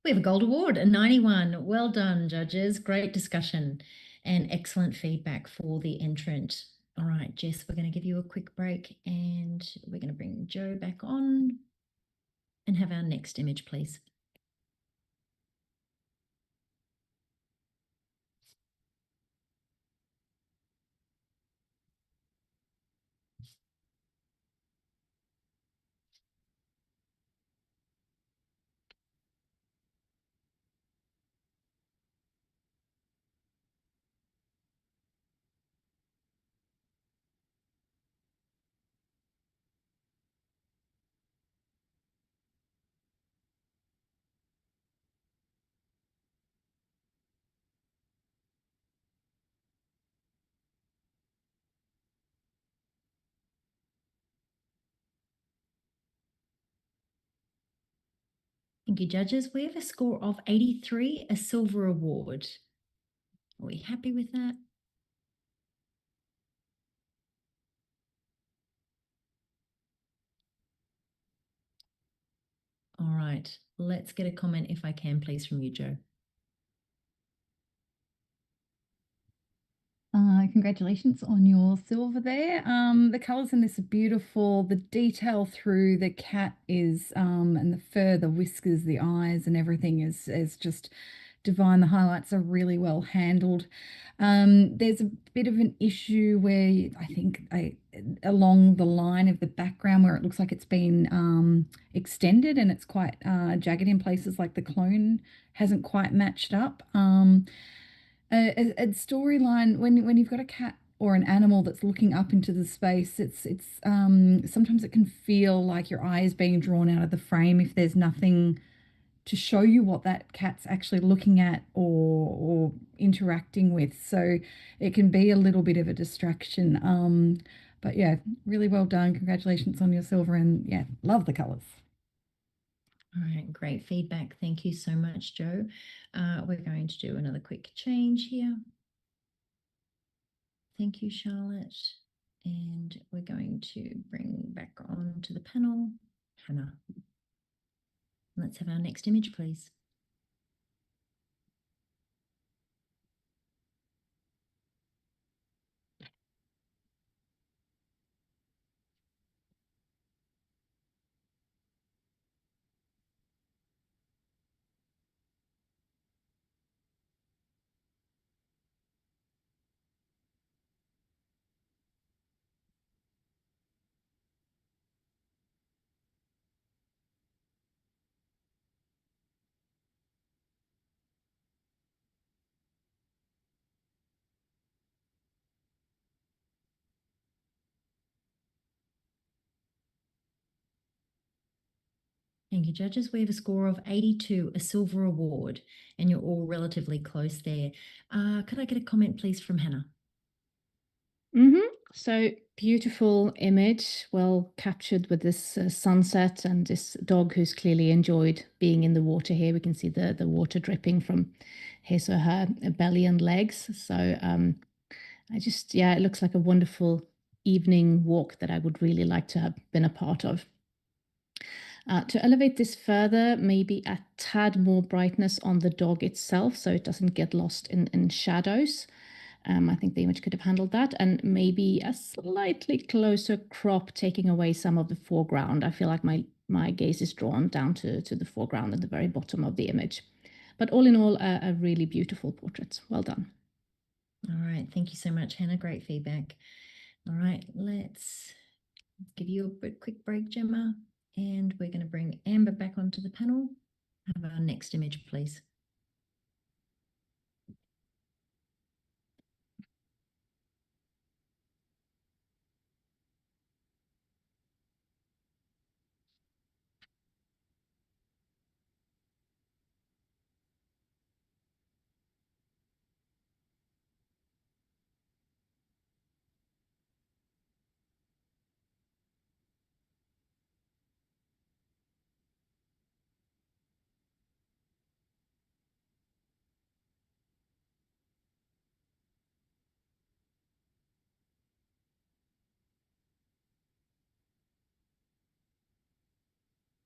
We have a gold award, a 91. Well done, judges. Great discussion and excellent feedback for the entrant. All right, Jess, we're going to give you a quick break and we're going to bring Joe back on and have our next image, please. Thank you, judges. We have a score of 83, a silver award. Are we happy with that? All right, let's get a comment, if I can, please, from you, Joe. Congratulations on your silver there. The colors in this are beautiful. The detail through the cat is, and the fur, the whiskers, the eyes, and everything is just divine. The highlights are really well handled. There's a bit of an issue where I think along the line of the background where it looks like it's been extended and it's quite jagged in places, like the clone hasn't quite matched up. A storyline when you've got a cat or an animal that's looking up into the space, it's sometimes it can feel like your eye is being drawn out of the frame if there's nothing to show you what that cat's actually looking at or interacting with. So it can be a little bit of a distraction. But yeah, really well done. Congratulations on your silver, and yeah, love the colors. All right, great feedback. Thank you so much, Joe. We're going to do another quick change here. Thank you, Charlotte. And we're going to bring back on to the panel Hannah. Let's have our next image, please. Thank you, judges. We have a score of 82, a silver award, and you're all relatively close there. Could I get a comment, please, from Hannah? So beautiful image, well captured with this sunset and this dog who's clearly enjoyed being in the water here. We can see the water dripping from his or her belly and legs. So it looks like a wonderful evening walk that I would really like to have been a part of. To elevate this further, maybe a tad more brightness on the dog itself so it doesn't get lost in shadows. I think the image could have handled that, and maybe a slightly closer crop taking away some of the foreground. I feel like my gaze is drawn down to the foreground at the very bottom of the image. But all in all, a really beautiful portrait. Well done. All right, thank you so much, Hannah. Great feedback. All right, let's give you a quick break, Gemma, and we're going to bring Amber back onto the panel. Have our next image, please.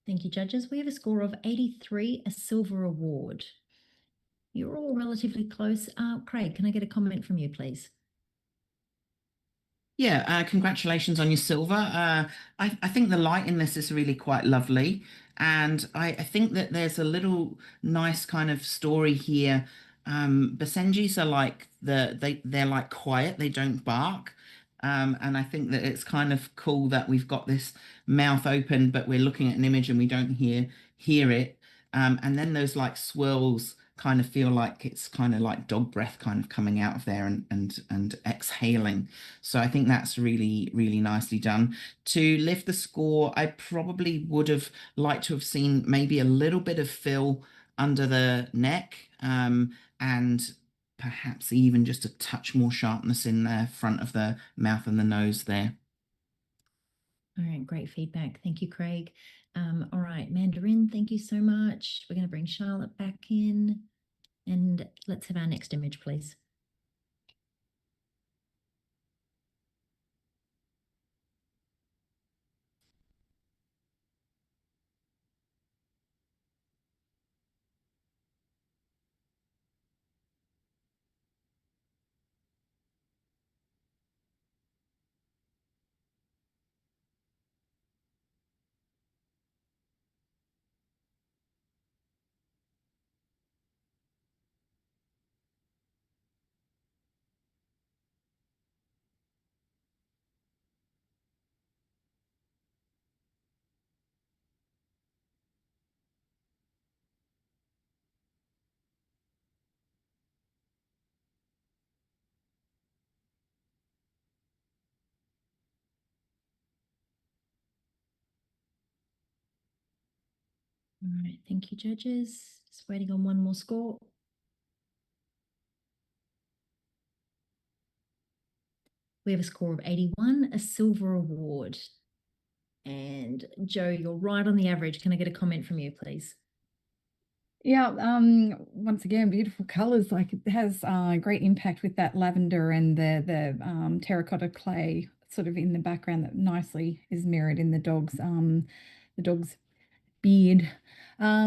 Thank you, judges. We have a score of 83, a silver award. You're all relatively close. Craig, can I get a comment from you, please? Yeah, congratulations on your silver. I think the light in this is really quite lovely. And I think that there's a little nice kind of story here. Basenjis are like they're like quiet, they don't bark. And I think that it's kind of cool that we've got this mouth open, but we're looking at an image and we don't hear it. And then those like swirls kind of feel like it's kind of like dog breath kind of coming out of there and exhaling. So I think that's really, really nicely done. To lift the score, I probably would have liked to have seen maybe a little bit of fill under the neck, and perhaps even just a touch more sharpness in the front of the mouth and the nose there. All right, great feedback. Thank you, Craig. All right, Mandarin, thank you so much. We're going to bring Charlotte back in, and let's have our next image, please. All right, thank you, judges. Just waiting on one more score. We have a score of 81, a silver award. And Joe, you're right on the average. Can I get a comment from you, please? Yeah, once again, beautiful colors. Like it has great impact with that lavender and the terracotta clay sort of in the background that nicely is mirrored in the dog's beard. I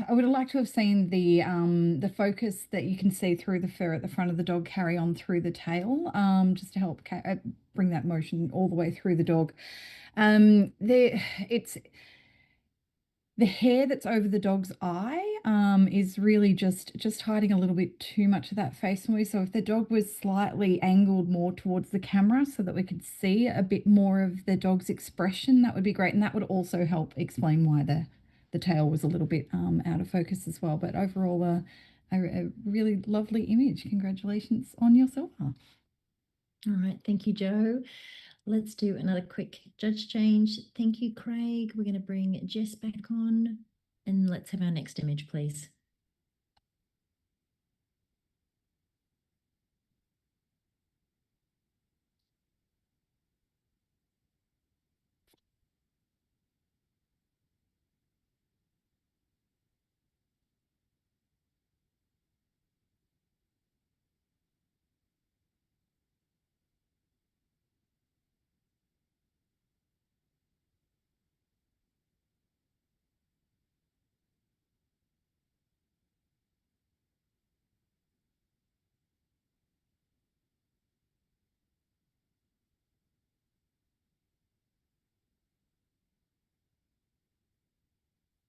would have liked to have seen the focus that you can see through the fur at the front of the dog carry on through the tail, just to help bring that motion all the way through the dog. It's the hair that's over the dog's eye is really just hiding a little bit too much of that face for me. So if the dog was slightly angled more towards the camera so that we could see a bit more of the dog's expression, that would be great. And that would also help explain why the tail was a little bit out of focus as well. But overall, a really lovely image. Congratulations on your silver. All right, thank you, Joe. Let's do another quick judge change. Thank you, Craig. We're going to bring Jess back on, and let's have our next image, please.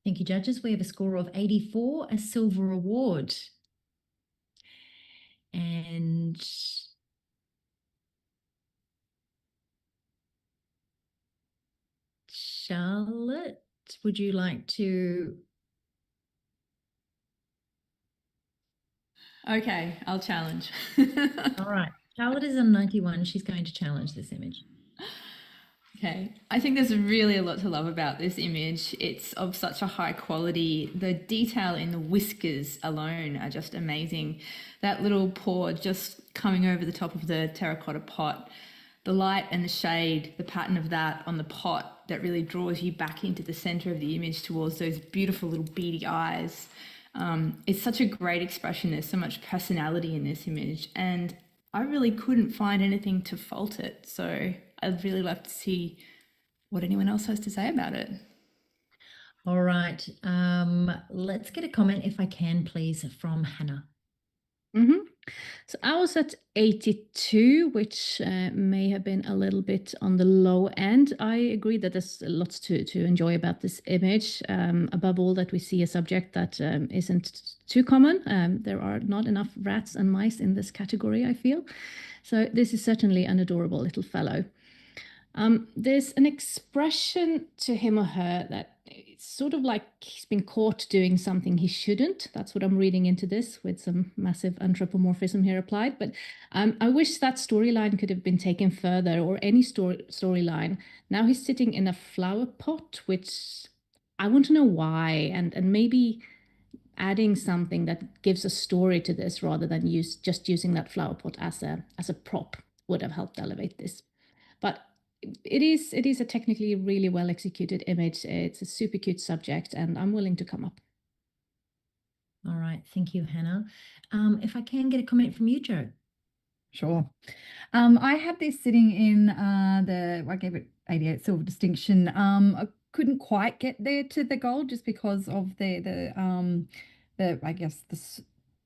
Thank you, judges. We have a score of 84, a silver award. And Charlotte, would you like to? Okay, I'll challenge. All right. Charlotte is on 91. She's going to challenge this image. Okay, I think there's really a lot to love about this image. It's of such a high quality. The detail in the whiskers alone are just amazing. That little paw just coming over the top of the terracotta pot, the light and the shade, the pattern of that on the pot that really draws you back into the center of the image towards those beautiful little beady eyes. It's such a great expression. There's so much personality in this image, and I really couldn't find anything to fault it. So I'd really love to see what anyone else has to say about it. All right. Let's get a comment, if I can, please, from Hannah. So I was at 82, which may have been a little bit on the low end. I agree that there's lots to enjoy about this image. Above all, that we see a subject that isn't too common. There are not enough rats and mice in this category, I feel. So this is certainly an adorable little fellow. There's an expression to him or her that it's sort of like he's been caught doing something he shouldn't. That's what I'm reading into this, with some massive anthropomorphism here applied. But I wish that storyline could have been taken further, or any storyline. Now he's sitting in a flower pot, which I want to know why, and maybe adding something that gives a story to this rather than just using that flower pot as a prop would have helped elevate this. But it is a technically really well executed image. It's a super cute subject, and I'm willing to come up. All right. Thank you, Hannah. If I can get a comment from you, Jo. Sure. I had this sitting in I gave it 88 silver distinction. I couldn't quite get there to the gold just because of I guess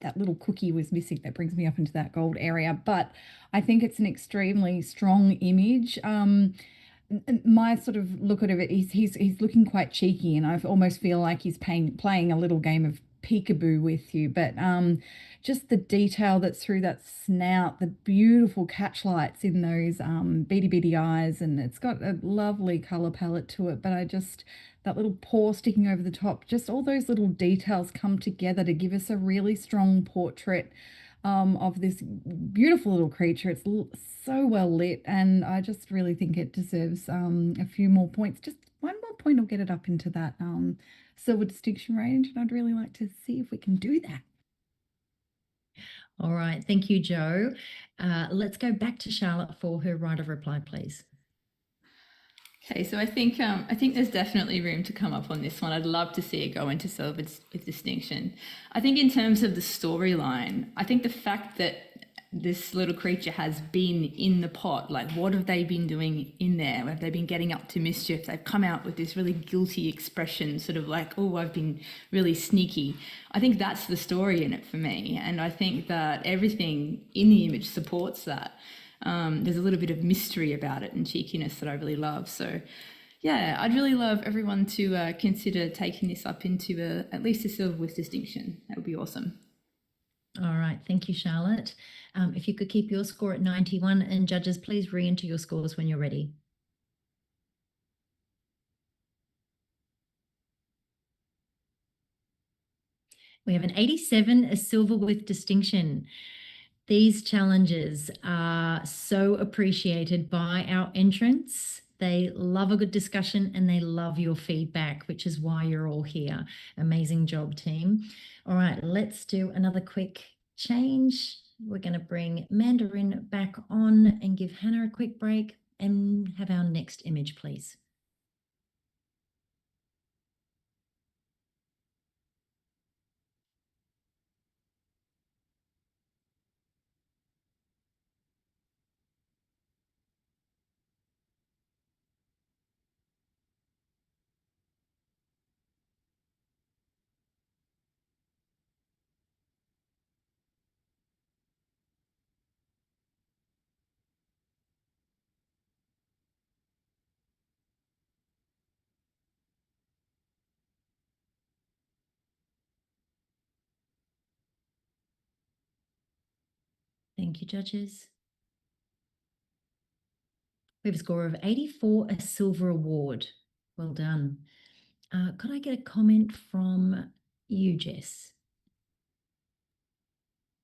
that little cookie was missing that brings me up into that gold area. But I think it's an extremely strong image. My sort of look at it, he's looking quite cheeky, and I almost feel like he's playing a little game of peekaboo with you. But just the detail that's through that snout, the beautiful catch lights in those beady eyes, and it's got a lovely color palette to it. But that little paw sticking over the top, just all those little details come together to give us a really strong portrait of this beautiful little creature. It's so well lit, and I just really think it deserves a few more points. Just one more point will get it up into that silver distinction range, and I'd really like to see if we can do that. All right. Thank you, Jo. Let's go back to Charlotte for her right of reply, please. Okay, so I think there's definitely room to come up on this one. I'd love to see it go into silver with distinction. I think in terms of the storyline, I think the fact that this little creature has been in the pot, like what have they been doing in there? Have they been getting up to mischief? They've come out with this really guilty expression, sort of like, oh, I've been really sneaky. I think that's the story in it for me. And I think that everything in the image supports that. There's a little bit of mystery about it and cheekiness that I really love. So yeah, I'd really love everyone to consider taking this up into at least a silver with distinction. That would be awesome. All right. Thank you, Charlotte. If you could keep your score at 91, and judges, please re-enter your scores when you're ready. We have an 87, a silver with distinction. These challenges are so appreciated by our entrants. They love a good discussion and they love your feedback, which is why you're all here. Amazing job, team. All right, let's do another quick change. We're going to bring Mandarin back on and give Hannah a quick break and have our next image, please. Thank you, judges. We have a score of 84, a silver award. Well done. Could I get a comment from you, Jess?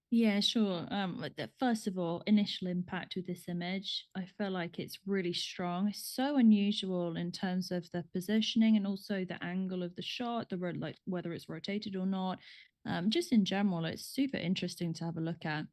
Yeah, sure. First of all, initial impact with this image, I feel like it's really strong. It's so unusual in terms of the positioning and also the angle of the shot, like whether it's rotated or not. Just in general, it's super interesting to have a look at.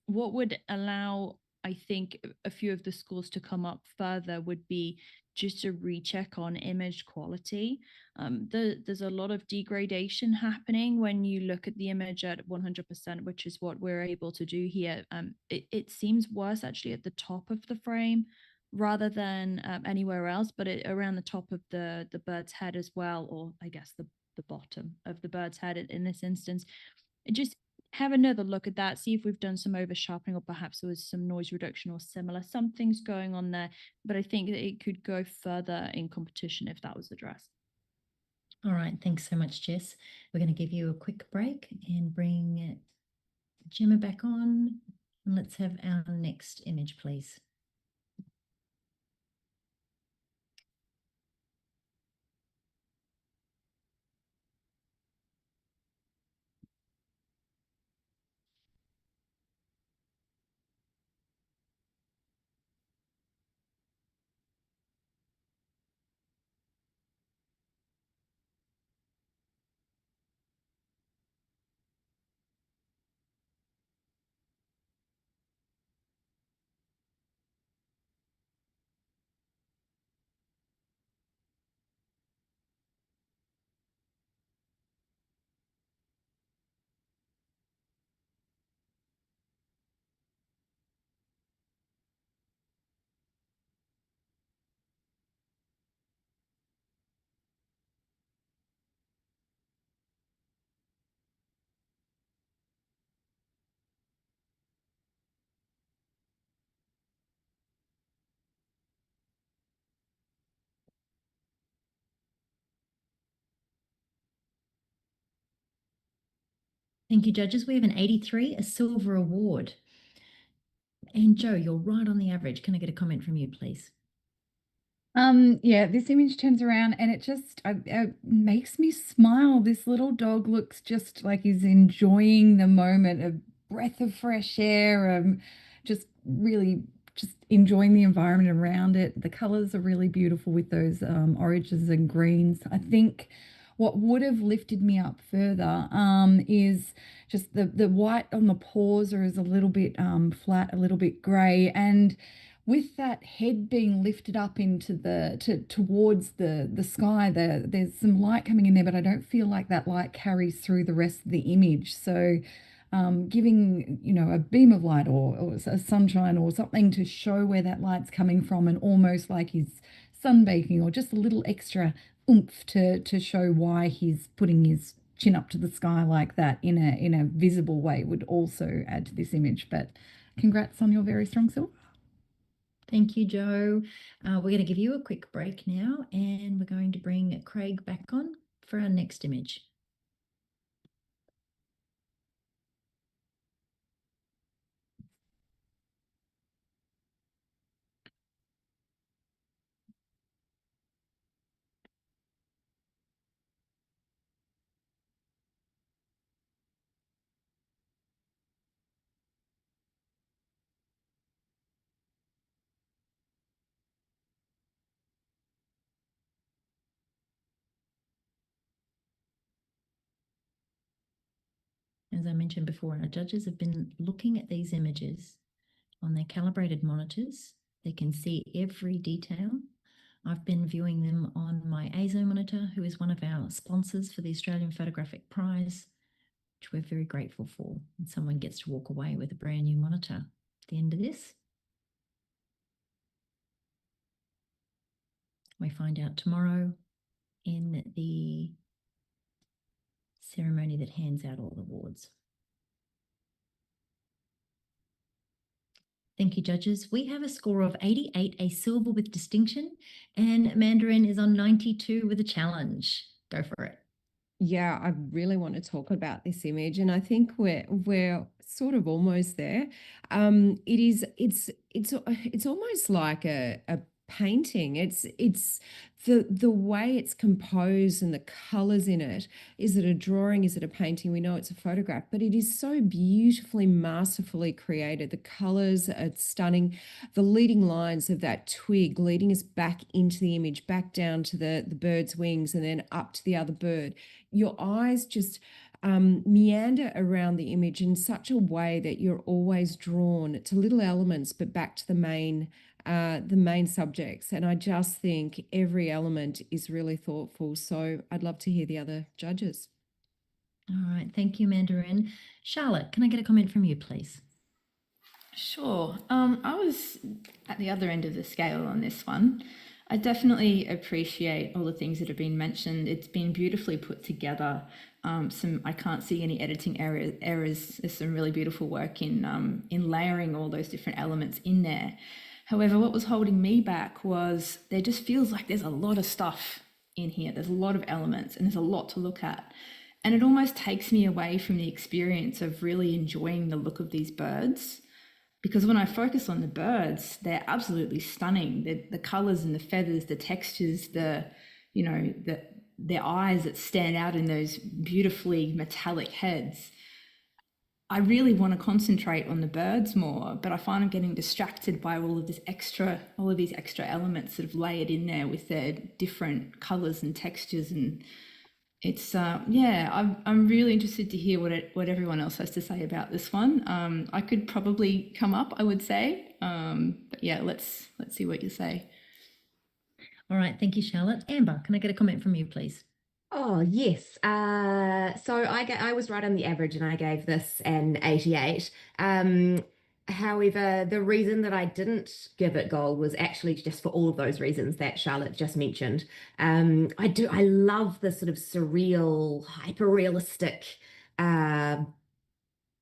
What would allow, I think, a few of the scores to come up further would be just a recheck on image quality. There's a lot of degradation happening when you look at the image at 100%, which is what we're able to do here. It seems worse actually at the top of the frame rather than anywhere else, but around the top of the bird's head as well, or I guess the bottom of the bird's head in this instance. Just have another look at that, see if we've done some over sharpening or perhaps there was some noise reduction or similar. Something's going on there, but I think that it could go further in competition if that was addressed. All right, thanks so much, Jess. We're going to give you a quick break and bring Gemma back on. And let's have our next image, please. Thank you, judges. We have an 83, a silver award. And Joe, you're right on the average. Can I get a comment from you, please? Yeah, this image turns around and it just makes me smile. This little dog looks just like he's enjoying the moment, a breath of fresh air, just really just enjoying the environment around it. The colors are really beautiful with those oranges and greens. I think what would have lifted me up further is just the white on the paws is a little bit flat, a little bit gray, and with that head being lifted up into towards the sky, there's some light coming in there, but I don't feel like that light carries through the rest of the image. So giving a beam of light or a sunshine or something to show where that light's coming from, and almost like he's sunbaking, or just a little extra oomph to show why he's putting his chin up to the sky like that in a visible way, would also add to this image. But congrats on your very strong silver. Thank you, Joe. We're going to give you a quick break now, and we're going to bring Craig back on for our next image. As I mentioned before, our judges have been looking at these images on their calibrated monitors. They can see every detail. I've been viewing them on my ASO monitor, who is one of our sponsors for the Australian Photographic Prize, which we're very grateful for. And someone gets to walk away with a brand new monitor at the end of this. We find out tomorrow in the ceremony that hands out all the awards. Thank you, judges. We have a score of 88, a silver with distinction, and Mandarin is on 92 with a challenge. Go for it. Yeah, I really want to talk about this image, and I think we're sort of almost there. It's almost like a painting. It's the way it's composed and the colors in it. Is it a drawing? Is it a painting? We know it's a photograph, but it is so beautifully, masterfully created. The colors are stunning. The leading lines of that twig leading us back into the image, back down to the bird's wings, and then up to the other bird. Your eyes just meander around the image in such a way that you're always drawn to little elements, but back to the main subjects. And I just think every element is really thoughtful. So I'd love to hear the other judges. All right, thank you, Mandarin. Charlotte, can I get a comment from you, please? Sure. I was at the other end of the scale on this one. I definitely appreciate all the things that have been mentioned. It's been beautifully put together. I can't see any editing errors. There's some really beautiful work in layering all those different elements in there. However, what was holding me back was there just feels like there's a lot of stuff in here. There's a lot of elements and there's a lot to look at. And it almost takes me away from the experience of really enjoying the look of these birds. Because when I focus on the birds, they're absolutely stunning. The colors and the feathers, the textures, their eyes that stand out in those beautifully metallic heads. I really want to concentrate on the birds more, but I find I'm getting distracted by all of these extra elements that have layered in there with their different colors and textures. And it's I'm really interested to hear what everyone else has to say about this one. I could probably come up, I would say, but yeah, let's see what you say. All right, thank you, Charlotte. Amber, can I get a comment from you, please? Oh, yes. So I was right on the average and I gave this an 88. However, the reason that I didn't give it gold was actually just for all of those reasons that Charlotte just mentioned. I love the sort of surreal, hyper-realistic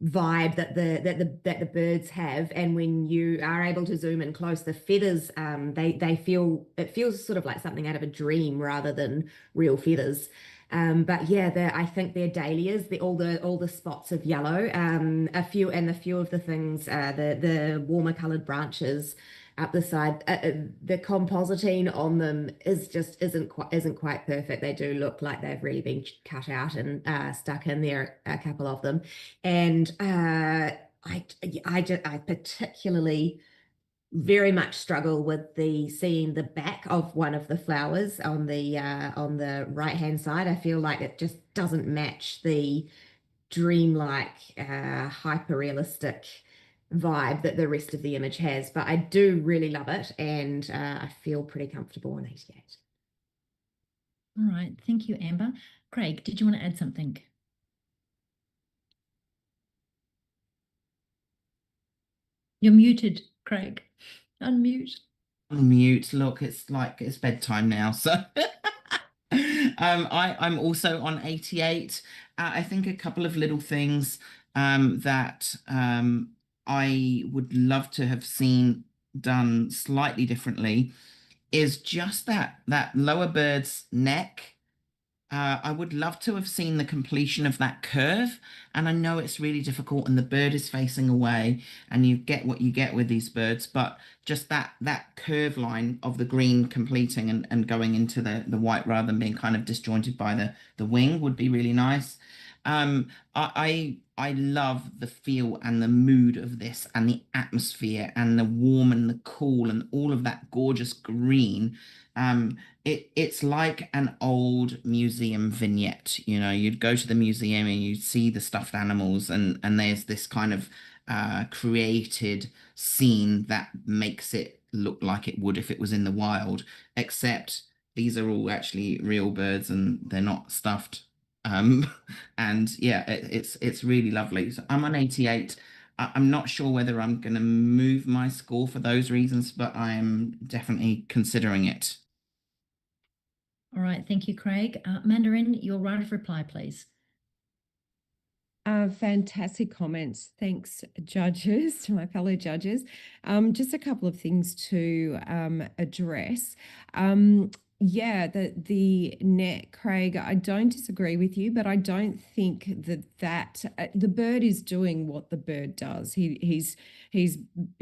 vibe that the birds have, and when you are able to zoom in close, the feathers it feels sort of like something out of a dream rather than real feathers. But yeah, I think they're dahlias, all the spots of yellow, a few of the things, the warmer colored branches up the side, the compositing on them isn't quite perfect. They do look like they've really been cut out and stuck in there, a couple of them. And I particularly very much struggle with seeing the back of one of the flowers on the right hand side. I feel like it just doesn't match the dreamlike, hyper realistic vibe that the rest of the image has. But I do really love it, and I feel pretty comfortable on 88. All right, thank you, Amber. Craig, did you want to add something? You're muted, Craig. Unmute. Unmute. Look, it's like it's bedtime now, so I'm also on 88. I think a couple of little things that I would love to have seen done slightly differently is just that lower bird's neck. I would love to have seen the completion of that curve. And I know it's really difficult and the bird is facing away and you get what you get with these birds, but just that curve line of the green completing and going into the white rather than being kind of disjointed by the wing would be really nice. I love the feel and the mood of this and the atmosphere and the warm and the cool and all of that gorgeous green. It's like an old museum vignette. You know, you'd go to the museum and you'd see the stuffed animals and there's this kind of created scene that makes it look like it would if it was in the wild, except these are all actually real birds and they're not stuffed. And yeah, it's really lovely. So I'm on 88. I'm not sure whether I'm going to move my score for those reasons, but I am definitely considering it. All right, thank you, Craig. Mandarin, your right of reply, please. Fantastic comments. Thanks, judges, to my fellow judges. Just a couple of things to address. yeah, the net, Craig, I don't disagree with you, but I don't think that the bird is doing what the bird does. He's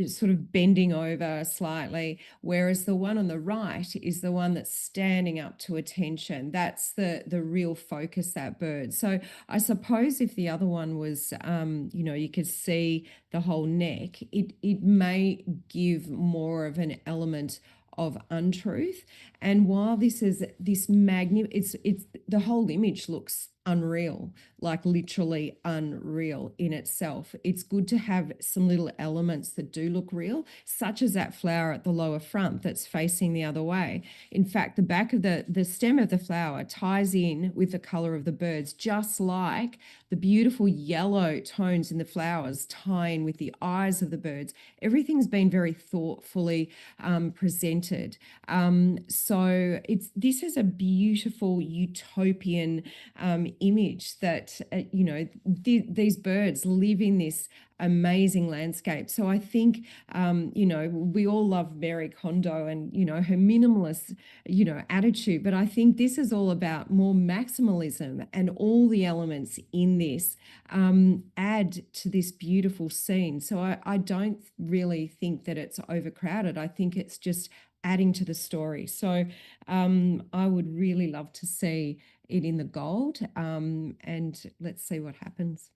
sort of bending over slightly, whereas the one on the right is the one that's standing up to attention. That's the real focus, that bird. So I suppose if the other one was, you could see the whole neck, it may give more of an element of untruth. And while this is this it's the whole image looks unreal, like literally unreal in itself. It's good to have some little elements that do look real, such as that flower at the lower front that's facing the other way. In fact, the back of the stem of the flower ties in with the color of the birds, just like the beautiful yellow tones in the flowers tie in with the eyes of the birds. Everything's been very thoughtfully presented. So this is a beautiful utopian image that these birds live in this amazing landscape. So I think we all love Mary Kondo and her minimalist attitude, but I think this is all about more maximalism, and all the elements in this add to this beautiful scene. So I don't really think that it's overcrowded. I think it's just adding to the story. So I would really love to see it in the gold, and let's see what happens.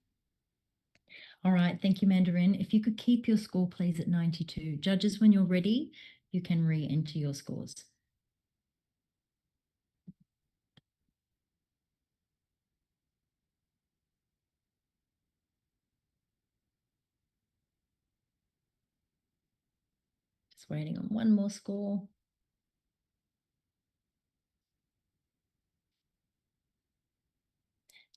All right, thank you, Mandarin. If you could keep your score, please, at 92. Judges, when you're ready, you can re-enter your scores. Just waiting on one more score.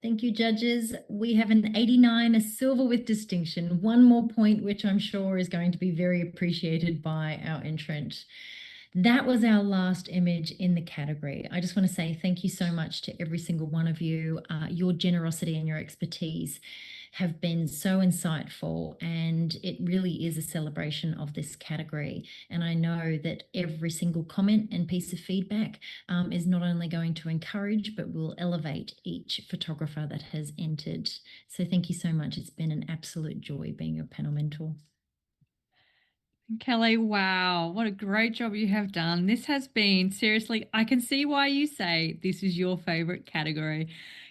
Thank you, judges. We have an 89, a silver with distinction. One more point, which I'm sure is going to be very appreciated by our entrant. That was our last image in the category. I just want to say thank you so much to every single one of you. Your generosity and your expertise have been so insightful, and it really is a celebration of this category. And I know that every single comment and piece of feedback is not only going to encourage, but will elevate each photographer that has entered. So thank you so much. It's been an absolute joy being your panel mentor. Kelly, wow, what a great job you have done. This has been, seriously, I can see why you say this is your favorite category,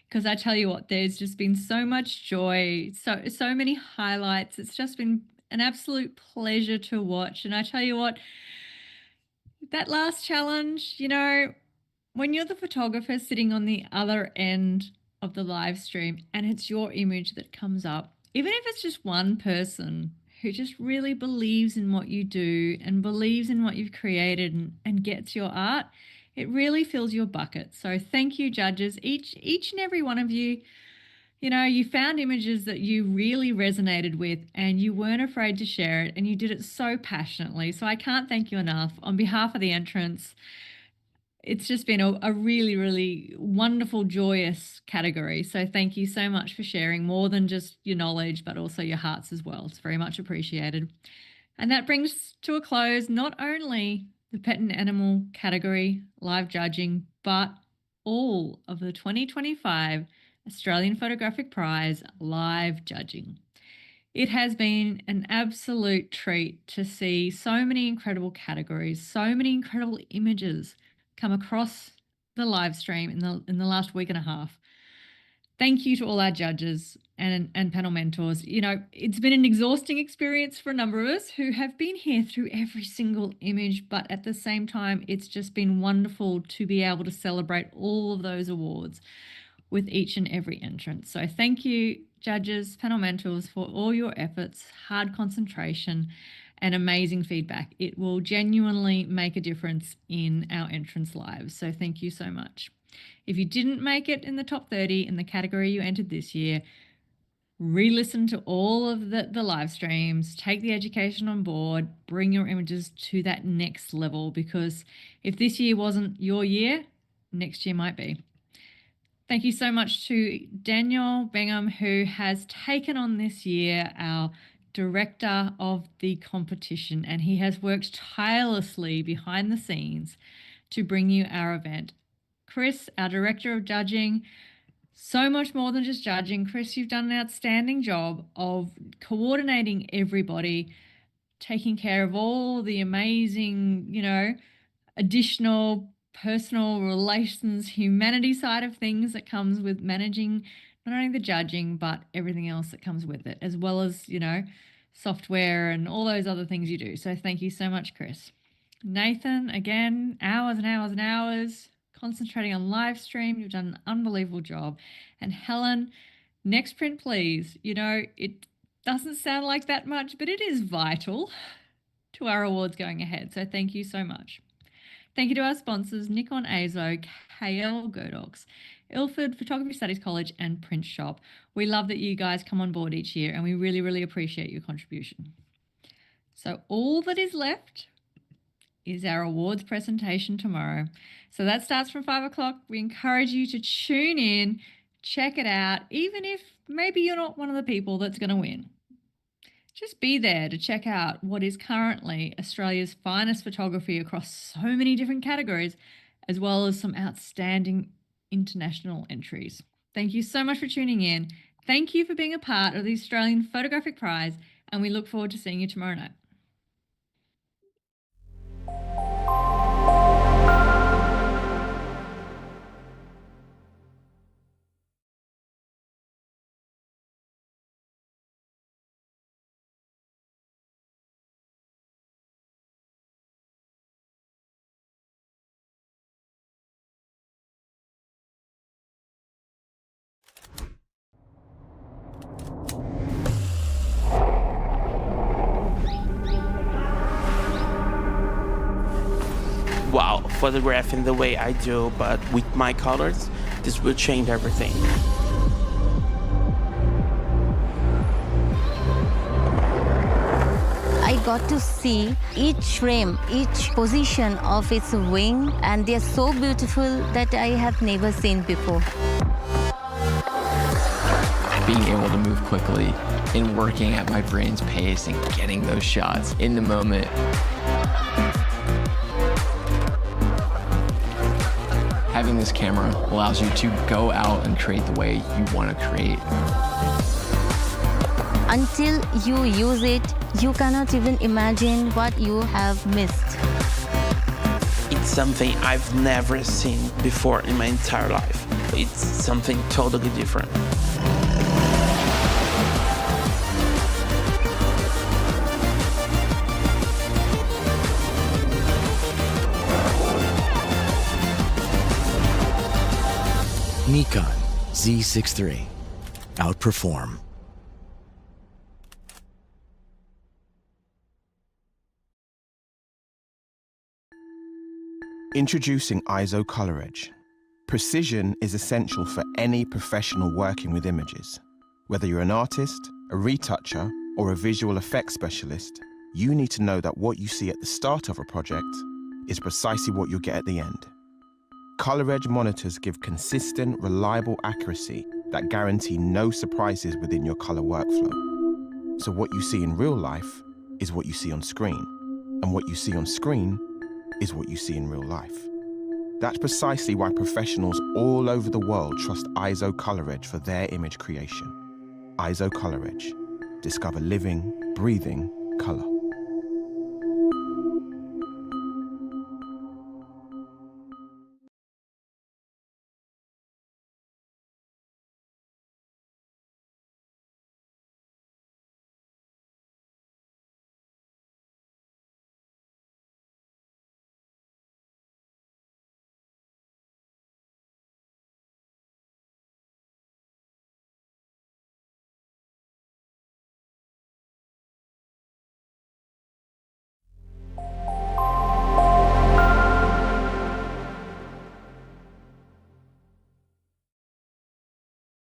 because I tell you what, there's just been so much joy, so many highlights. It's just been an absolute pleasure to watch. And I tell you what, that last challenge, when you're the photographer sitting on the other end of the live stream and it's your image that comes up, even if it's just one person who just really believes in what you do and believes in what you've created and gets your art, it really fills your bucket. So thank you, judges. Each and every one of you, you found images that you really resonated with and you weren't afraid to share it, and you did it so passionately. So I can't thank you enough. On behalf of the entrants, it's just been a really, really wonderful, joyous category. So thank you so much for sharing more than just your knowledge, but also your hearts as well. It's very much appreciated. And that brings to a close not only the pet and animal category live judging, but all of the 2025 Australian Photographic Prize live judging. It has been an absolute treat to see so many incredible categories, so many incredible images come across the live stream in the last week and a half. Thank you to all our judges and panel mentors. It's been an exhausting experience for a number of us who have been here through every single image, but at the same time, it's just been wonderful to be able to celebrate all of those awards with each and every entrant. So thank you, judges, panel mentors, for all your efforts, hard concentration, and amazing feedback. It will genuinely make a difference in our entrants' lives. So thank you so much. If you didn't make it in the top 30 in the category you entered this year, re-listen to all of the live streams, take the education on board, bring your images to that next level, because if this year wasn't your year, next year might be. Thank you so much to Daniel Bingham, who has taken on this year our director of the competition, and he has worked tirelessly behind the scenes to bring you our event. Chris, our Director of Judging, so much more than just judging. Chris, you've done an outstanding job of coordinating everybody, taking care of all the amazing, additional personal relations, humanity side of things that comes with managing not only the judging, but everything else that comes with it, as well as, software and all those other things you do. So thank you so much, Chris. Nathan, again, hours and hours and hours concentrating on live stream. You've done an unbelievable job. And Helen, next print, please. It doesn't sound like that much, but it is vital to our awards going ahead. So thank you so much. Thank you to our sponsors, Nikon Azo, KL Godox, Ilford Photography Studies College, and Print Shop. We love that you guys come on board each year, and we really, really appreciate your contribution. So all that is left is our awards presentation tomorrow. So that starts from 5 o'clock. We encourage you to tune in, check it out, even if maybe you're not one of the people that's going to win. Just be there to check out what is currently Australia's finest photography across so many different categories, as well as some outstanding international entries. Thank you so much for tuning in. Thank you for being a part of the Australian Photographic Prize, and we look forward to seeing you tomorrow night. Wow, photographing the way I do, but with my colors, this will change everything. I got to see each frame, each position of its wing, and they're so beautiful that I have never seen before. Being able to move quickly and working at my brain's pace and getting those shots in the moment. Having this camera allows you to go out and create the way you want to create. Until you use it, you cannot even imagine what you have missed. It's something I've never seen before in my entire life. It's something totally different. Nikon Z6 III. Outperform. Introducing ISO Color Edge. Precision is essential for any professional working with images. Whether you're an artist, a retoucher, or a visual effects specialist, you need to know that what you see at the start of a project is precisely what you'll get at the end. Color Edge monitors give consistent, reliable accuracy that guarantee no surprises within your color workflow. So what you see in real life is what you see on screen, and what you see on screen is what you see in real life. That's precisely why professionals all over the world trust ISO Color Edge for their image creation. ISO Color Edge. Discover living, breathing color.